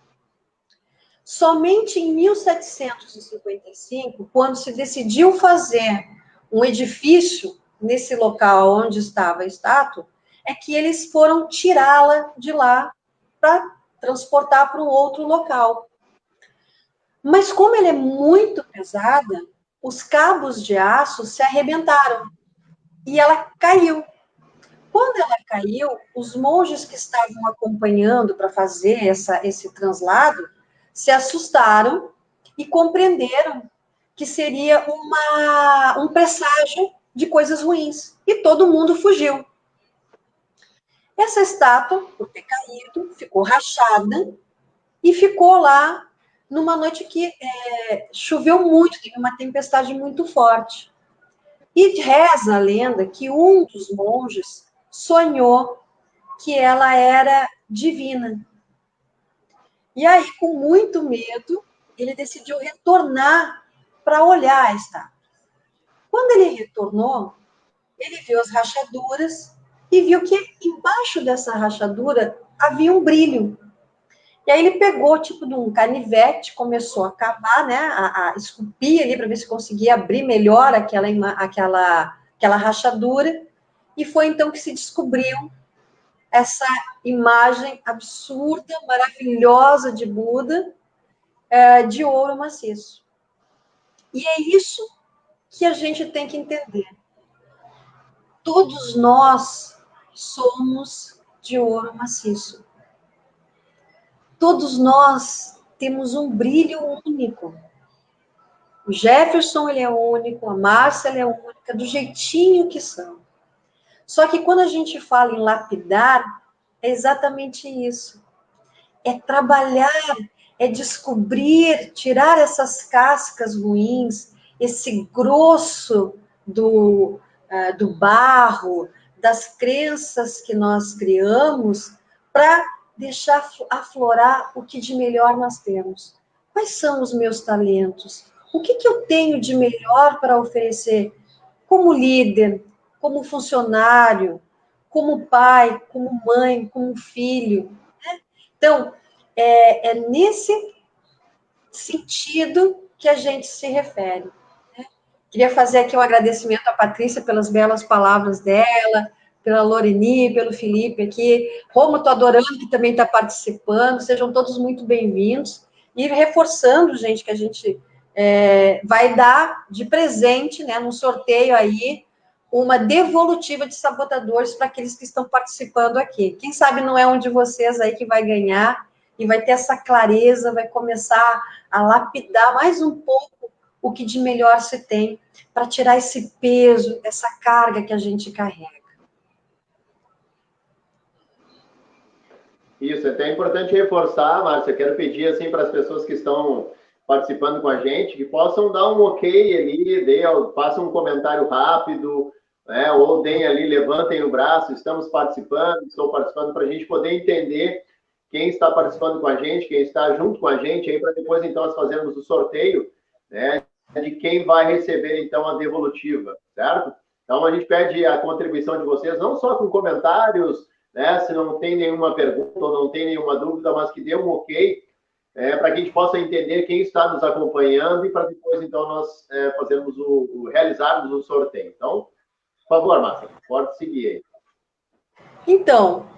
Somente em 1755, quando se decidiu fazer um edifício nesse local onde estava a estátua, é que eles foram tirá-la de lá para transportar para um outro local. Mas como ela é muito pesada, os cabos de aço se arrebentaram e ela caiu. Quando ela caiu, os monges que estavam acompanhando para fazer esse translado se assustaram e compreenderam que seria um presságio de coisas ruins. E todo mundo fugiu. Essa estátua, por ter caído, ficou rachada e ficou lá numa noite que choveu muito, teve uma tempestade muito forte. E reza a lenda que um dos monges sonhou que ela era divina. E aí, com muito medo, ele decidiu retornar para olhar a estátua. Quando ele retornou, ele viu as rachaduras e viu que embaixo dessa rachadura havia um brilho. E aí ele pegou, tipo, de um canivete, começou a cavar, né, a esculpir ali para ver se conseguia abrir melhor aquela rachadura. E foi então que se descobriu essa imagem absurda, maravilhosa de Buda, de ouro maciço. E é isso que a gente tem que entender. Todos nós somos de ouro maciço. Todos nós temos um brilho único. O Jefferson, ele é único, a Márcia, ela é única, do jeitinho que são. Só que quando a gente fala em lapidar, é exatamente isso. É trabalhar, é descobrir, tirar essas cascas ruins, esse grosso do barro, das crenças que nós criamos, para deixar aflorar o que de melhor nós temos. Quais são os meus talentos? O que eu tenho de melhor para oferecer como líder, como funcionário, como pai, como mãe, como filho? Né? Então, é nesse sentido que a gente se refere. Né? Queria fazer aqui um agradecimento à Patrícia pelas belas palavras dela, pela Loreni, pelo Felipe aqui. Romo, estou adorando que também está participando. Sejam todos muito bem-vindos. E reforçando, gente, que a gente vai dar de presente, né, num sorteio aí, uma devolutiva de sabotadores para aqueles que estão participando aqui. Quem sabe não é um de vocês aí que vai ganhar e vai ter essa clareza, vai começar a lapidar mais um pouco o que de melhor se tem para tirar esse peso, essa carga que a gente carrega. Isso, é até importante reforçar, Márcia, quero pedir assim para as pessoas que estão participando com a gente, que possam dar um ok ali, façam um comentário rápido, né, ou deem ali, levantem o braço, estamos participando, estou participando, para a gente poder entender quem está participando com a gente, quem está junto com a gente, aí para depois, então, nós fazermos o sorteio, né, de quem vai receber, então, a devolutiva, certo? Então, a gente pede a contribuição de vocês, não só com comentários, né, se não tem nenhuma pergunta ou não tem nenhuma dúvida, mas que dê um ok, para que a gente possa entender quem está nos acompanhando e para depois, então, nós realizarmos o sorteio. Então, por favor, Márcia, pode seguir aí. Então,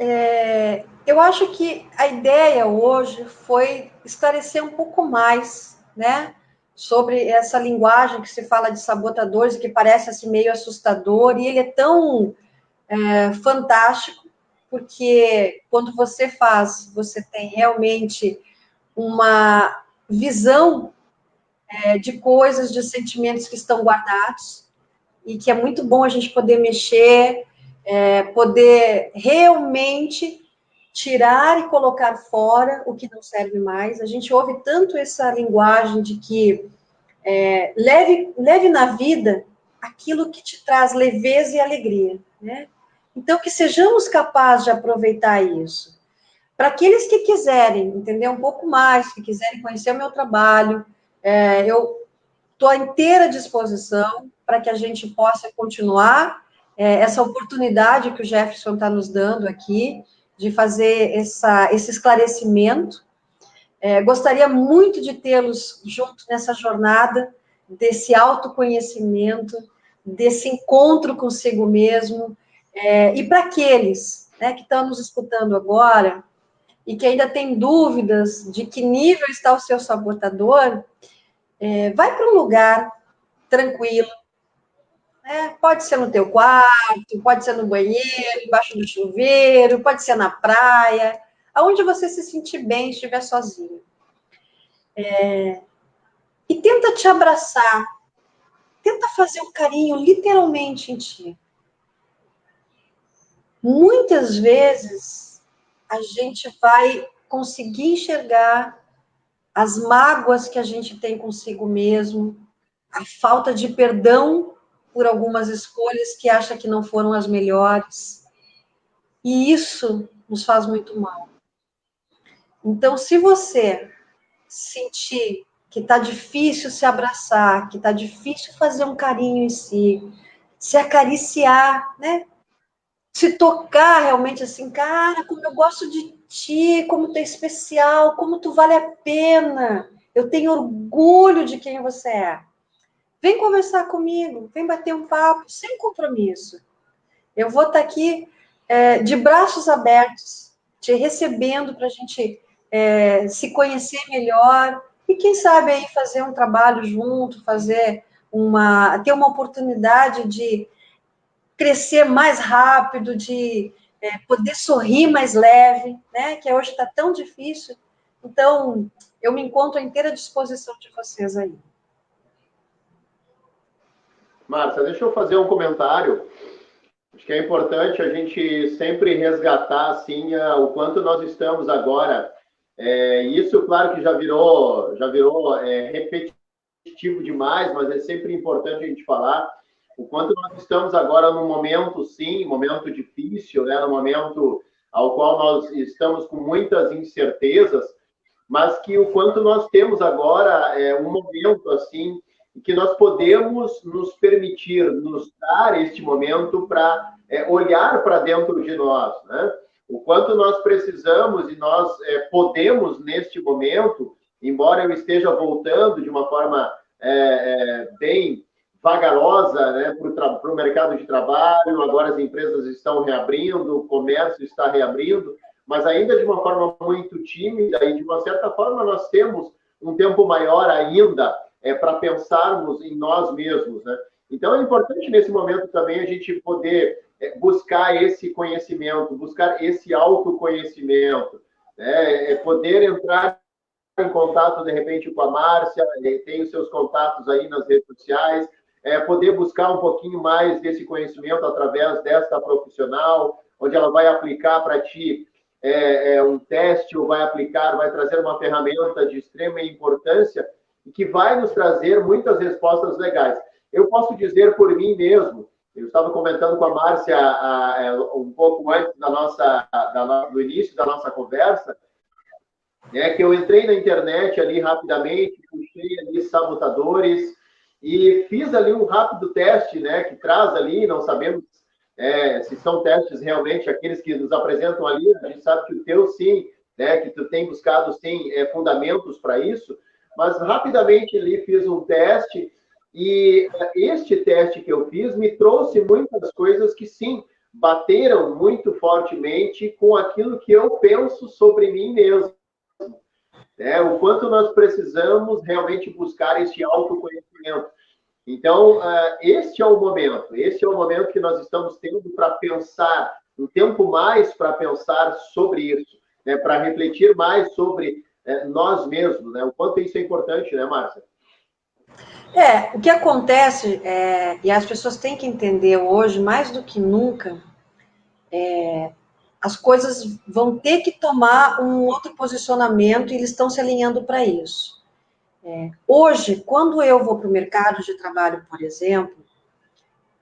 eu acho que a ideia hoje foi esclarecer um pouco mais, né, sobre essa linguagem que se fala de sabotadores, que parece assim meio assustador, e ele é tão fantástico, porque quando você faz, você tem realmente uma visão de coisas, de sentimentos que estão guardados, e que é muito bom a gente poder mexer, poder realmente tirar e colocar fora o que não serve mais. A gente ouve tanto essa linguagem de que leve na vida aquilo que te traz leveza e alegria, né? Então, que sejamos capazes de aproveitar isso. Para aqueles que quiserem entender um pouco mais, que quiserem conhecer o meu trabalho, eu estou à inteira disposição para que a gente possa continuar essa oportunidade que o Jefferson está nos dando aqui, de fazer esse esclarecimento. Gostaria muito de tê-los junto nessa jornada, desse autoconhecimento, desse encontro consigo mesmo, e para aqueles, né, que estão nos escutando agora, e que ainda têm dúvidas de que nível está o seu sabotador, vai para um lugar tranquilo, né? Pode ser no teu quarto, pode ser no banheiro, embaixo do chuveiro, pode ser na praia, aonde você se sentir bem, estiver sozinho. E tenta te abraçar, tenta fazer um carinho literalmente em ti. Muitas vezes a gente vai conseguir enxergar as mágoas que a gente tem consigo mesmo, a falta de perdão por algumas escolhas que acha que não foram as melhores. E isso nos faz muito mal. Então, se você sentir que está difícil se abraçar, que está difícil fazer um carinho em si, se acariciar, né? Se tocar realmente assim, cara, como eu gosto de ti, como tu é especial, como tu vale a pena, eu tenho orgulho de quem você é. Vem conversar comigo, vem bater um papo, sem compromisso. Eu vou estar aqui de braços abertos, te recebendo para a gente se conhecer melhor e, quem sabe, aí fazer um trabalho junto, ter uma oportunidade de crescer mais rápido, de poder sorrir mais leve, né? Que hoje está tão difícil. Então, eu me encontro à inteira disposição de vocês aí. Márcia, deixa eu fazer um comentário. Acho que é importante a gente sempre resgatar assim o quanto nós estamos agora. Isso, claro, que já virou repetitivo demais, mas é sempre importante a gente falar o quanto nós estamos agora num momento, sim, momento difícil, né? Num momento ao qual nós estamos com muitas incertezas, mas que o quanto nós temos agora um momento assim que nós podemos nos permitir, nos dar este momento para olhar para dentro de nós, né? O quanto nós precisamos e nós podemos, neste momento, embora eu esteja voltando de uma forma bem vagarosa, né, para o mercado de trabalho, agora as empresas estão reabrindo, o comércio está reabrindo, mas ainda de uma forma muito tímida e, de uma certa forma, nós temos um tempo maior ainda para pensarmos em nós mesmos, né? Então, é importante, nesse momento, também a gente poder buscar esse conhecimento, buscar esse autoconhecimento, né? Poder entrar em contato, de repente, com a Márcia, tem os seus contatos aí nas redes sociais, poder buscar um pouquinho mais desse conhecimento através desta profissional, onde ela vai aplicar para ti um teste, ou vai trazer uma ferramenta de extrema importância e que vai nos trazer muitas respostas legais. Eu posso dizer por mim mesmo, eu estava comentando com a Márcia um pouco antes do início da nossa conversa, que eu entrei na internet ali rapidamente, puxei ali sabotadores e fiz ali um rápido teste, né, que traz ali, não sabemos se são testes realmente aqueles que nos apresentam ali, a gente sabe que o teu sim né, que tu tem buscado, tem fundamentos para isso, mas rapidamente ali fiz um teste e este teste que eu fiz me trouxe muitas coisas que, sim, bateram muito fortemente com aquilo que eu penso sobre mim mesmo. O quanto nós precisamos realmente buscar esse autoconhecimento. Então, este é o momento que nós estamos tendo para pensar, um tempo mais para pensar sobre isso, né, para refletir mais sobre nós mesmos, né, o quanto isso é importante, né, Márcia? O que acontece, e as pessoas têm que entender hoje, mais do que nunca, as coisas vão ter que tomar um outro posicionamento e eles estão se alinhando para isso. Hoje, quando eu vou para o mercado de trabalho, por exemplo,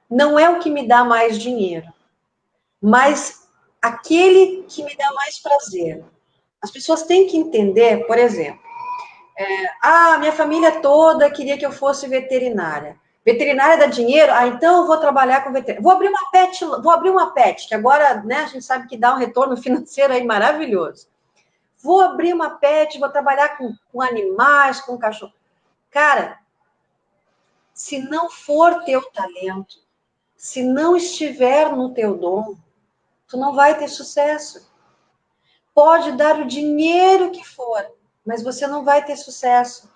não é o que me dá mais dinheiro, mas aquele que me dá mais prazer. As pessoas têm que entender, por exemplo, minha família toda queria que eu fosse veterinária. Veterinária dá dinheiro? Então eu vou trabalhar com veterinária. Vou abrir uma pet, que agora, né, a gente sabe que dá um retorno financeiro aí maravilhoso. Vou abrir uma pet, vou trabalhar com animais, com cachorro. Cara, se não for teu talento, se não estiver no teu dom, tu não vai ter sucesso. Pode dar o dinheiro que for, mas você não vai ter sucesso.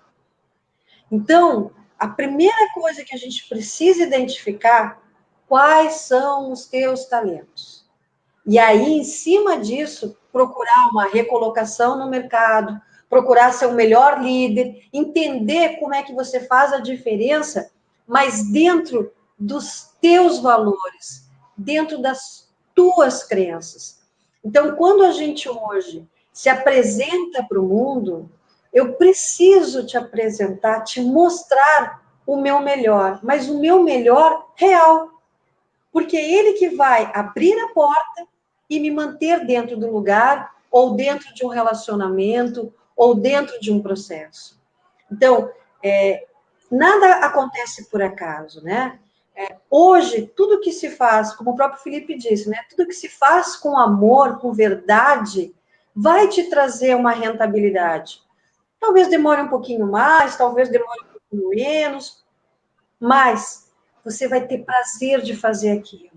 Então, a primeira coisa que a gente precisa identificar, quais são os teus talentos. E aí, em cima disso, procurar uma recolocação no mercado, procurar ser o melhor líder, entender como é que você faz a diferença, mas dentro dos teus valores, dentro das tuas crenças. Então, quando a gente hoje se apresenta para o mundo, eu preciso te apresentar, te mostrar o meu melhor, mas o meu melhor real. Porque é ele que vai abrir a porta e me manter dentro do lugar, ou dentro de um relacionamento, ou dentro de um processo. Então, nada acontece por acaso, né? Hoje, tudo que se faz, como o próprio Felipe disse, né? Tudo que se faz com amor, com verdade, vai te trazer uma rentabilidade. Talvez demore um pouquinho mais, talvez demore um pouquinho menos, mas você vai ter prazer de fazer aquilo.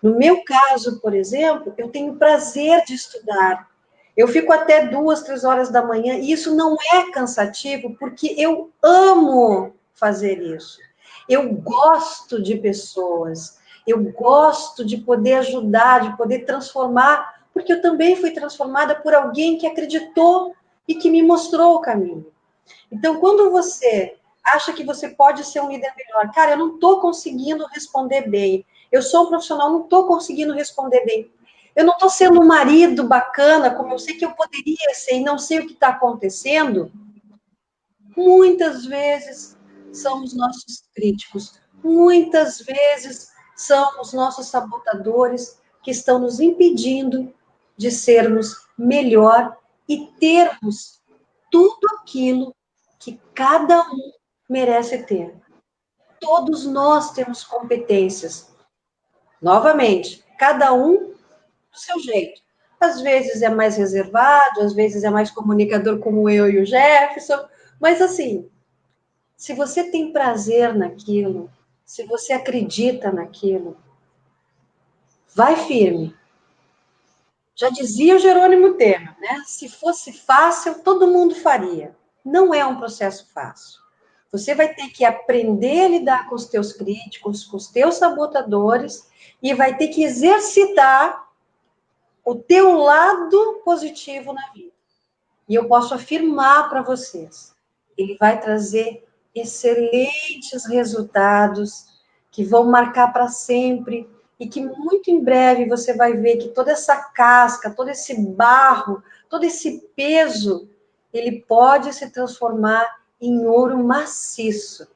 No meu caso, por exemplo, eu tenho prazer de estudar. Eu fico até 2, 3 horas da manhã, e isso não é cansativo, porque eu amo fazer isso. Eu gosto de pessoas, eu gosto de poder ajudar, de poder transformar, porque eu também fui transformada por alguém que acreditou e que me mostrou o caminho. Então, quando você acha que você pode ser um líder melhor, cara, eu não estou conseguindo responder bem. Eu sou um profissional, não estou conseguindo responder bem. Eu não estou sendo um marido bacana, como eu sei que eu poderia ser, e não sei o que está acontecendo. Muitas vezes são os nossos críticos. Muitas vezes são os nossos sabotadores que estão nos impedindo de sermos melhor e termos tudo aquilo que cada um merece ter. Todos nós temos competências. Novamente, cada um do seu jeito. Às vezes é mais reservado, às vezes é mais comunicador como eu e o Jefferson, mas assim, se você tem prazer naquilo, se você acredita naquilo, vai firme. Já dizia o Jerônimo Temer, né? Se fosse fácil, todo mundo faria. Não é um processo fácil. Você vai ter que aprender a lidar com os teus críticos, com os teus sabotadores, e vai ter que exercitar o teu lado positivo na vida. E eu posso afirmar para vocês, ele vai trazer excelentes resultados que vão marcar para sempre e que muito em breve você vai ver que toda essa casca, todo esse barro, todo esse peso, ele pode se transformar em ouro maciço.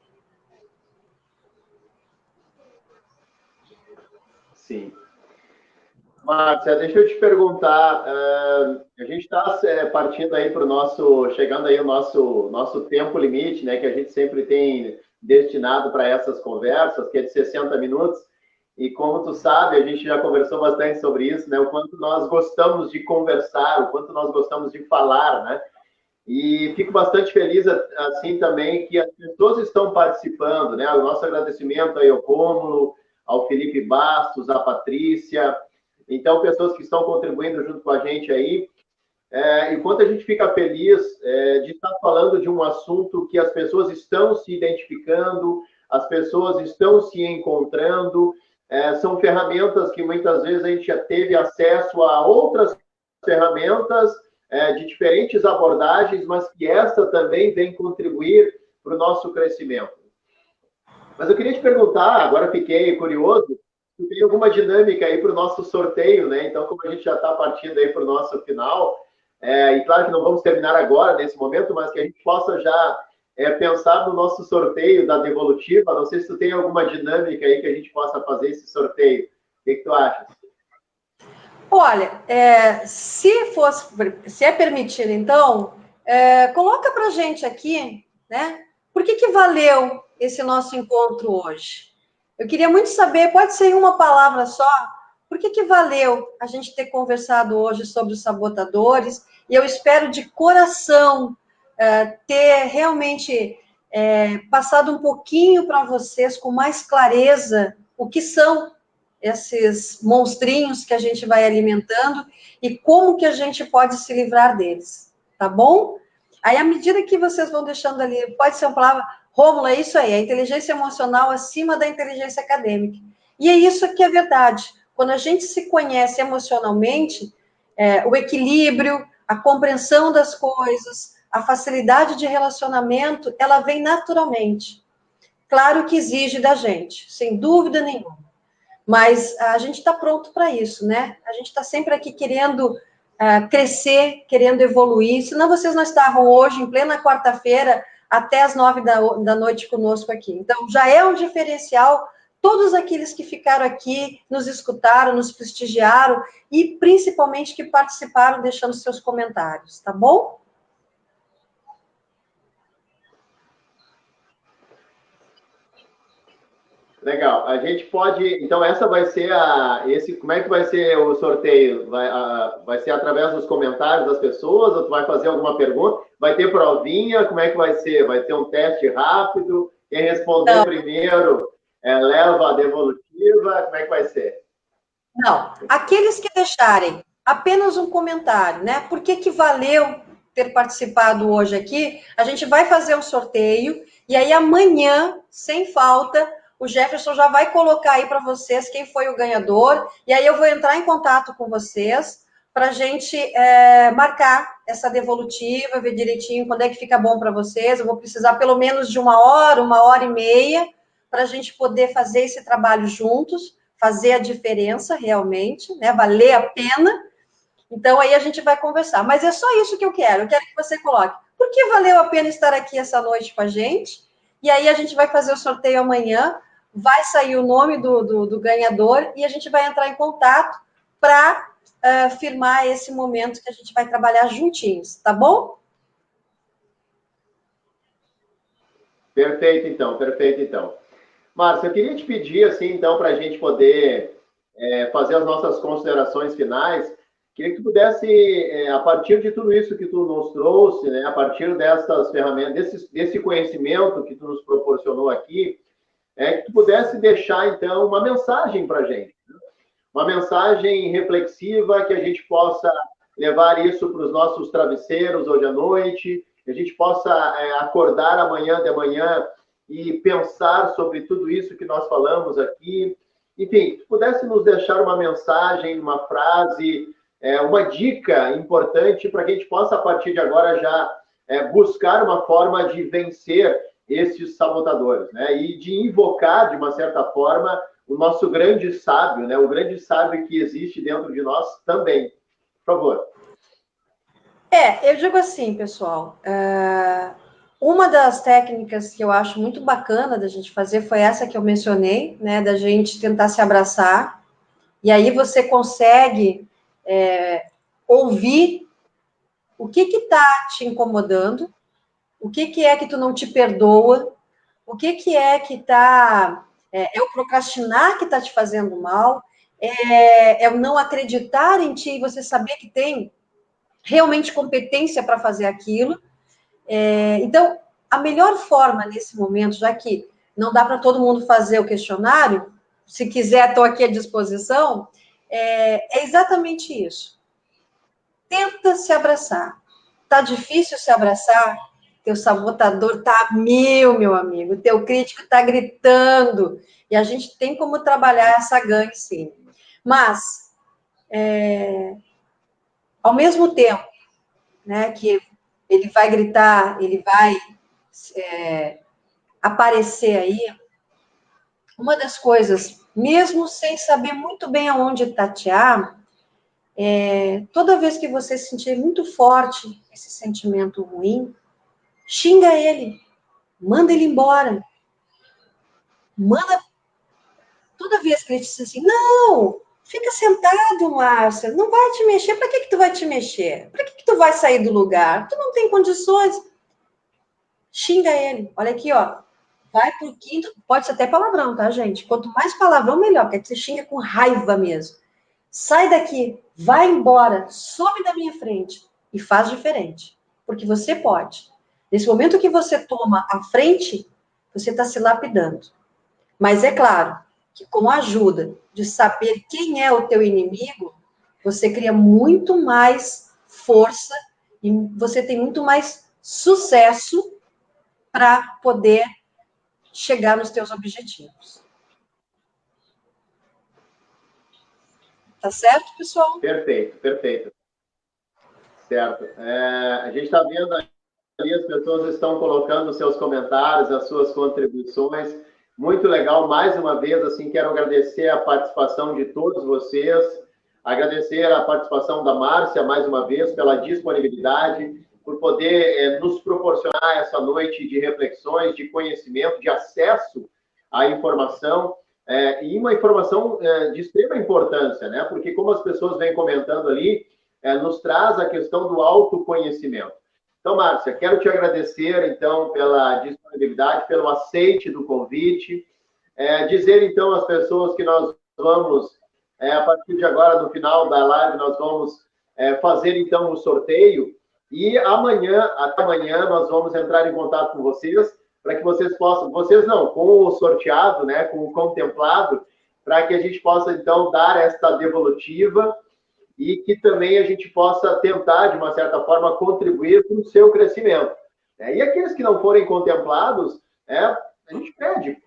Sim. Márcia, deixa eu te perguntar, a gente está partindo aí para o nosso, chegando aí o nosso tempo limite, né, que a gente sempre tem destinado para essas conversas, que é de 60 minutos, E como tu sabe, a gente já conversou bastante sobre isso, né? O quanto nós gostamos de conversar, o quanto nós gostamos de falar, né? E fico bastante feliz, assim, também, que as pessoas estão participando, né? O nosso agradecimento aí ao Rômulo, ao Felipe Bastos, à Patrícia. Então, pessoas que estão contribuindo junto com a gente aí. Enquanto a gente fica feliz de estar falando de um assunto que as pessoas estão se identificando, as pessoas estão se encontrando, são ferramentas que muitas vezes a gente já teve acesso a outras ferramentas de diferentes abordagens, mas que essa também vem contribuir para o nosso crescimento. Mas eu queria te perguntar, agora fiquei curioso, se tem alguma dinâmica aí para o nosso sorteio, né? Então, como a gente já está partindo aí para o nosso final, e claro que não vamos terminar agora, nesse momento, mas que a gente possa já pensar no nosso sorteio da Devolutiva. Não sei se tu tem alguma dinâmica aí que a gente possa fazer esse sorteio. O que tu acha? Olha, se é permitido, então, coloca para a gente aqui, né? Por que valeu esse nosso encontro hoje? Eu queria muito saber, pode ser em uma palavra só, por que valeu a gente ter conversado hoje sobre os sabotadores? E eu espero de coração ter realmente passado um pouquinho para vocês com mais clareza o que são esses monstrinhos que a gente vai alimentando e como que a gente pode se livrar deles, tá bom? Aí, à medida que vocês vão deixando ali, pode ser uma palavra, Rômulo, é isso aí, a inteligência emocional acima da inteligência acadêmica. E é isso que é verdade. Quando a gente se conhece emocionalmente, o equilíbrio, a compreensão das coisas, a facilidade de relacionamento, ela vem naturalmente. Claro que exige da gente, sem dúvida nenhuma. Mas a gente está pronto para isso, né? A gente está sempre aqui querendo crescer, querendo evoluir. Senão vocês não estavam hoje, em plena quarta-feira, até as 9 da noite conosco aqui. Então, já é um diferencial. Todos aqueles que ficaram aqui, nos escutaram, nos prestigiaram e, principalmente, que participaram deixando seus comentários, tá bom? Legal. A gente pode. Então, essa vai ser como é que vai ser o sorteio? Vai ser através dos comentários das pessoas, ou tu vai fazer alguma pergunta? Vai ter provinha? Como é que vai ser? Vai ter um teste rápido? Quem responder primeiro leva a devolutiva? Como é que vai ser? Não. Aqueles que deixarem apenas um comentário, né? Por que valeu ter participado hoje aqui? A gente vai fazer um sorteio e aí amanhã, sem falta, o Jefferson já vai colocar aí para vocês quem foi o ganhador, e aí eu vou entrar em contato com vocês para a gente marcar essa devolutiva, ver direitinho quando é que fica bom para vocês. Eu vou precisar pelo menos de 1 hora e meia, para a gente poder fazer esse trabalho juntos, fazer a diferença realmente, né? Valer a pena. Então, aí a gente vai conversar. Mas é só isso que eu quero. Eu quero que você coloque. Por que valeu a pena estar aqui essa noite com a gente? E aí a gente vai fazer o sorteio amanhã, vai sair o nome do ganhador e a gente vai entrar em contato para firmar esse momento que a gente vai trabalhar juntinhos, tá bom? Perfeito, então. Perfeito, então. Márcia, eu queria te pedir, assim, então, para a gente poder fazer as nossas considerações finais, queria que tu pudesse, a partir de tudo isso que tu nos trouxe, né, a partir dessas ferramentas, desse conhecimento que tu nos proporcionou aqui, que tu pudesse deixar, então, uma mensagem para a gente. Né? Uma mensagem reflexiva que a gente possa levar isso para os nossos travesseiros hoje à noite, que a gente possa acordar amanhã de manhã e pensar sobre tudo isso que nós falamos aqui. Enfim, se pudesse nos deixar uma mensagem, uma frase, uma dica importante para que a gente possa, a partir de agora, já buscar uma forma de vencer esses sabotadores, né? E de invocar, de uma certa forma, o nosso grande sábio, né? O grande sábio que existe dentro de nós também. Por favor. Eu digo assim, pessoal, uma das técnicas que eu acho muito bacana da gente fazer foi essa que eu mencionei, né, da gente tentar se abraçar, e aí você consegue ouvir o que está te incomodando, o que é que tu não te perdoa, o que é que está É o procrastinar que está te fazendo mal, é o não acreditar em ti e você saber que tem realmente competência para fazer aquilo. Então, a melhor forma nesse momento, já que não dá para todo mundo fazer o questionário, se quiser, estou aqui à disposição, é exatamente isso. Tenta se abraçar. Tá difícil se abraçar? Teu sabotador tá a mil, meu amigo. Teu crítico tá gritando. E a gente tem como trabalhar essa gangue, sim. Mas, ao mesmo tempo, né, que ele vai gritar, ele vai aparecer aí, uma das coisas, mesmo sem saber muito bem aonde tatear, toda vez que você sentir muito forte esse sentimento ruim, xinga ele, manda ele embora. Manda. Toda vez que ele diz assim, não, fica sentado, Márcia, não vai te mexer. Para que tu vai te mexer? Para que tu vai sair do lugar? Tu não tem condições. Xinga ele. Olha aqui, ó. Vai pro quinto. Pode ser até palavrão, tá, gente? Quanto mais palavrão, melhor. Porque você xinga com raiva mesmo. Sai daqui, vai embora, some da minha frente e faz diferente. Porque você pode. Nesse momento que você toma a frente, você está se lapidando. Mas é claro que com a ajuda de saber quem é o teu inimigo, você cria muito mais força e você tem muito mais sucesso para poder chegar nos teus objetivos. Tá certo, pessoal? Perfeito, perfeito. Certo. A gente está vendo ali, as pessoas estão colocando seus comentários, as suas contribuições. Muito legal, mais uma vez, assim, quero agradecer a participação de todos vocês, agradecer a participação da Márcia, mais uma vez, pela disponibilidade, por poder nos proporcionar essa noite de reflexões, de conhecimento, de acesso à informação, e uma informação de extrema importância, né? Porque, como as pessoas vêm comentando ali, nos traz a questão do autoconhecimento. Então, Márcia, quero te agradecer, então, pela disponibilidade, pelo aceite do convite. Dizer, então, às pessoas que nós vamos, a partir de agora, no final da live, nós vamos fazer, então, o sorteio. E amanhã, até amanhã, nós vamos entrar em contato com vocês, para que vocês possam, vocês não, com o sorteado, né, com o contemplado, para que a gente possa, então, dar esta devolutiva e que também a gente possa tentar, de uma certa forma, contribuir para o seu crescimento. E aqueles que não forem contemplados, a gente pede,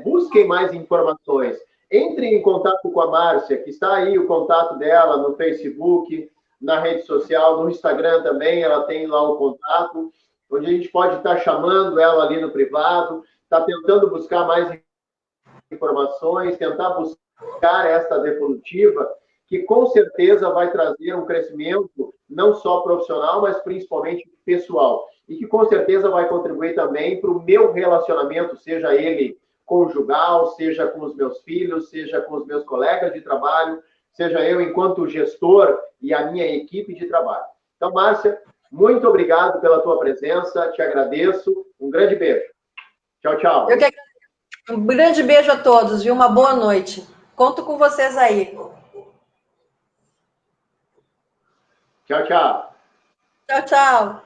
busquem mais informações. Entrem em contato com a Márcia, que está aí o contato dela no Facebook, na rede social, no Instagram também, ela tem lá o contato, onde a gente pode estar chamando ela ali no privado, está tentando buscar mais informações, tentar buscar essa devolutiva, que com certeza vai trazer um crescimento não só profissional, mas principalmente pessoal. E que com certeza vai contribuir também para o meu relacionamento, seja ele conjugal, seja com os meus filhos, seja com os meus colegas de trabalho, seja eu enquanto gestor e a minha equipe de trabalho. Então, Márcia, muito obrigado pela tua presença, te agradeço. Um grande beijo. Tchau, tchau. Eu que agradeço. Um grande beijo a todos e uma boa noite. Conto com vocês aí. Tchau, tchau. Tchau, tchau.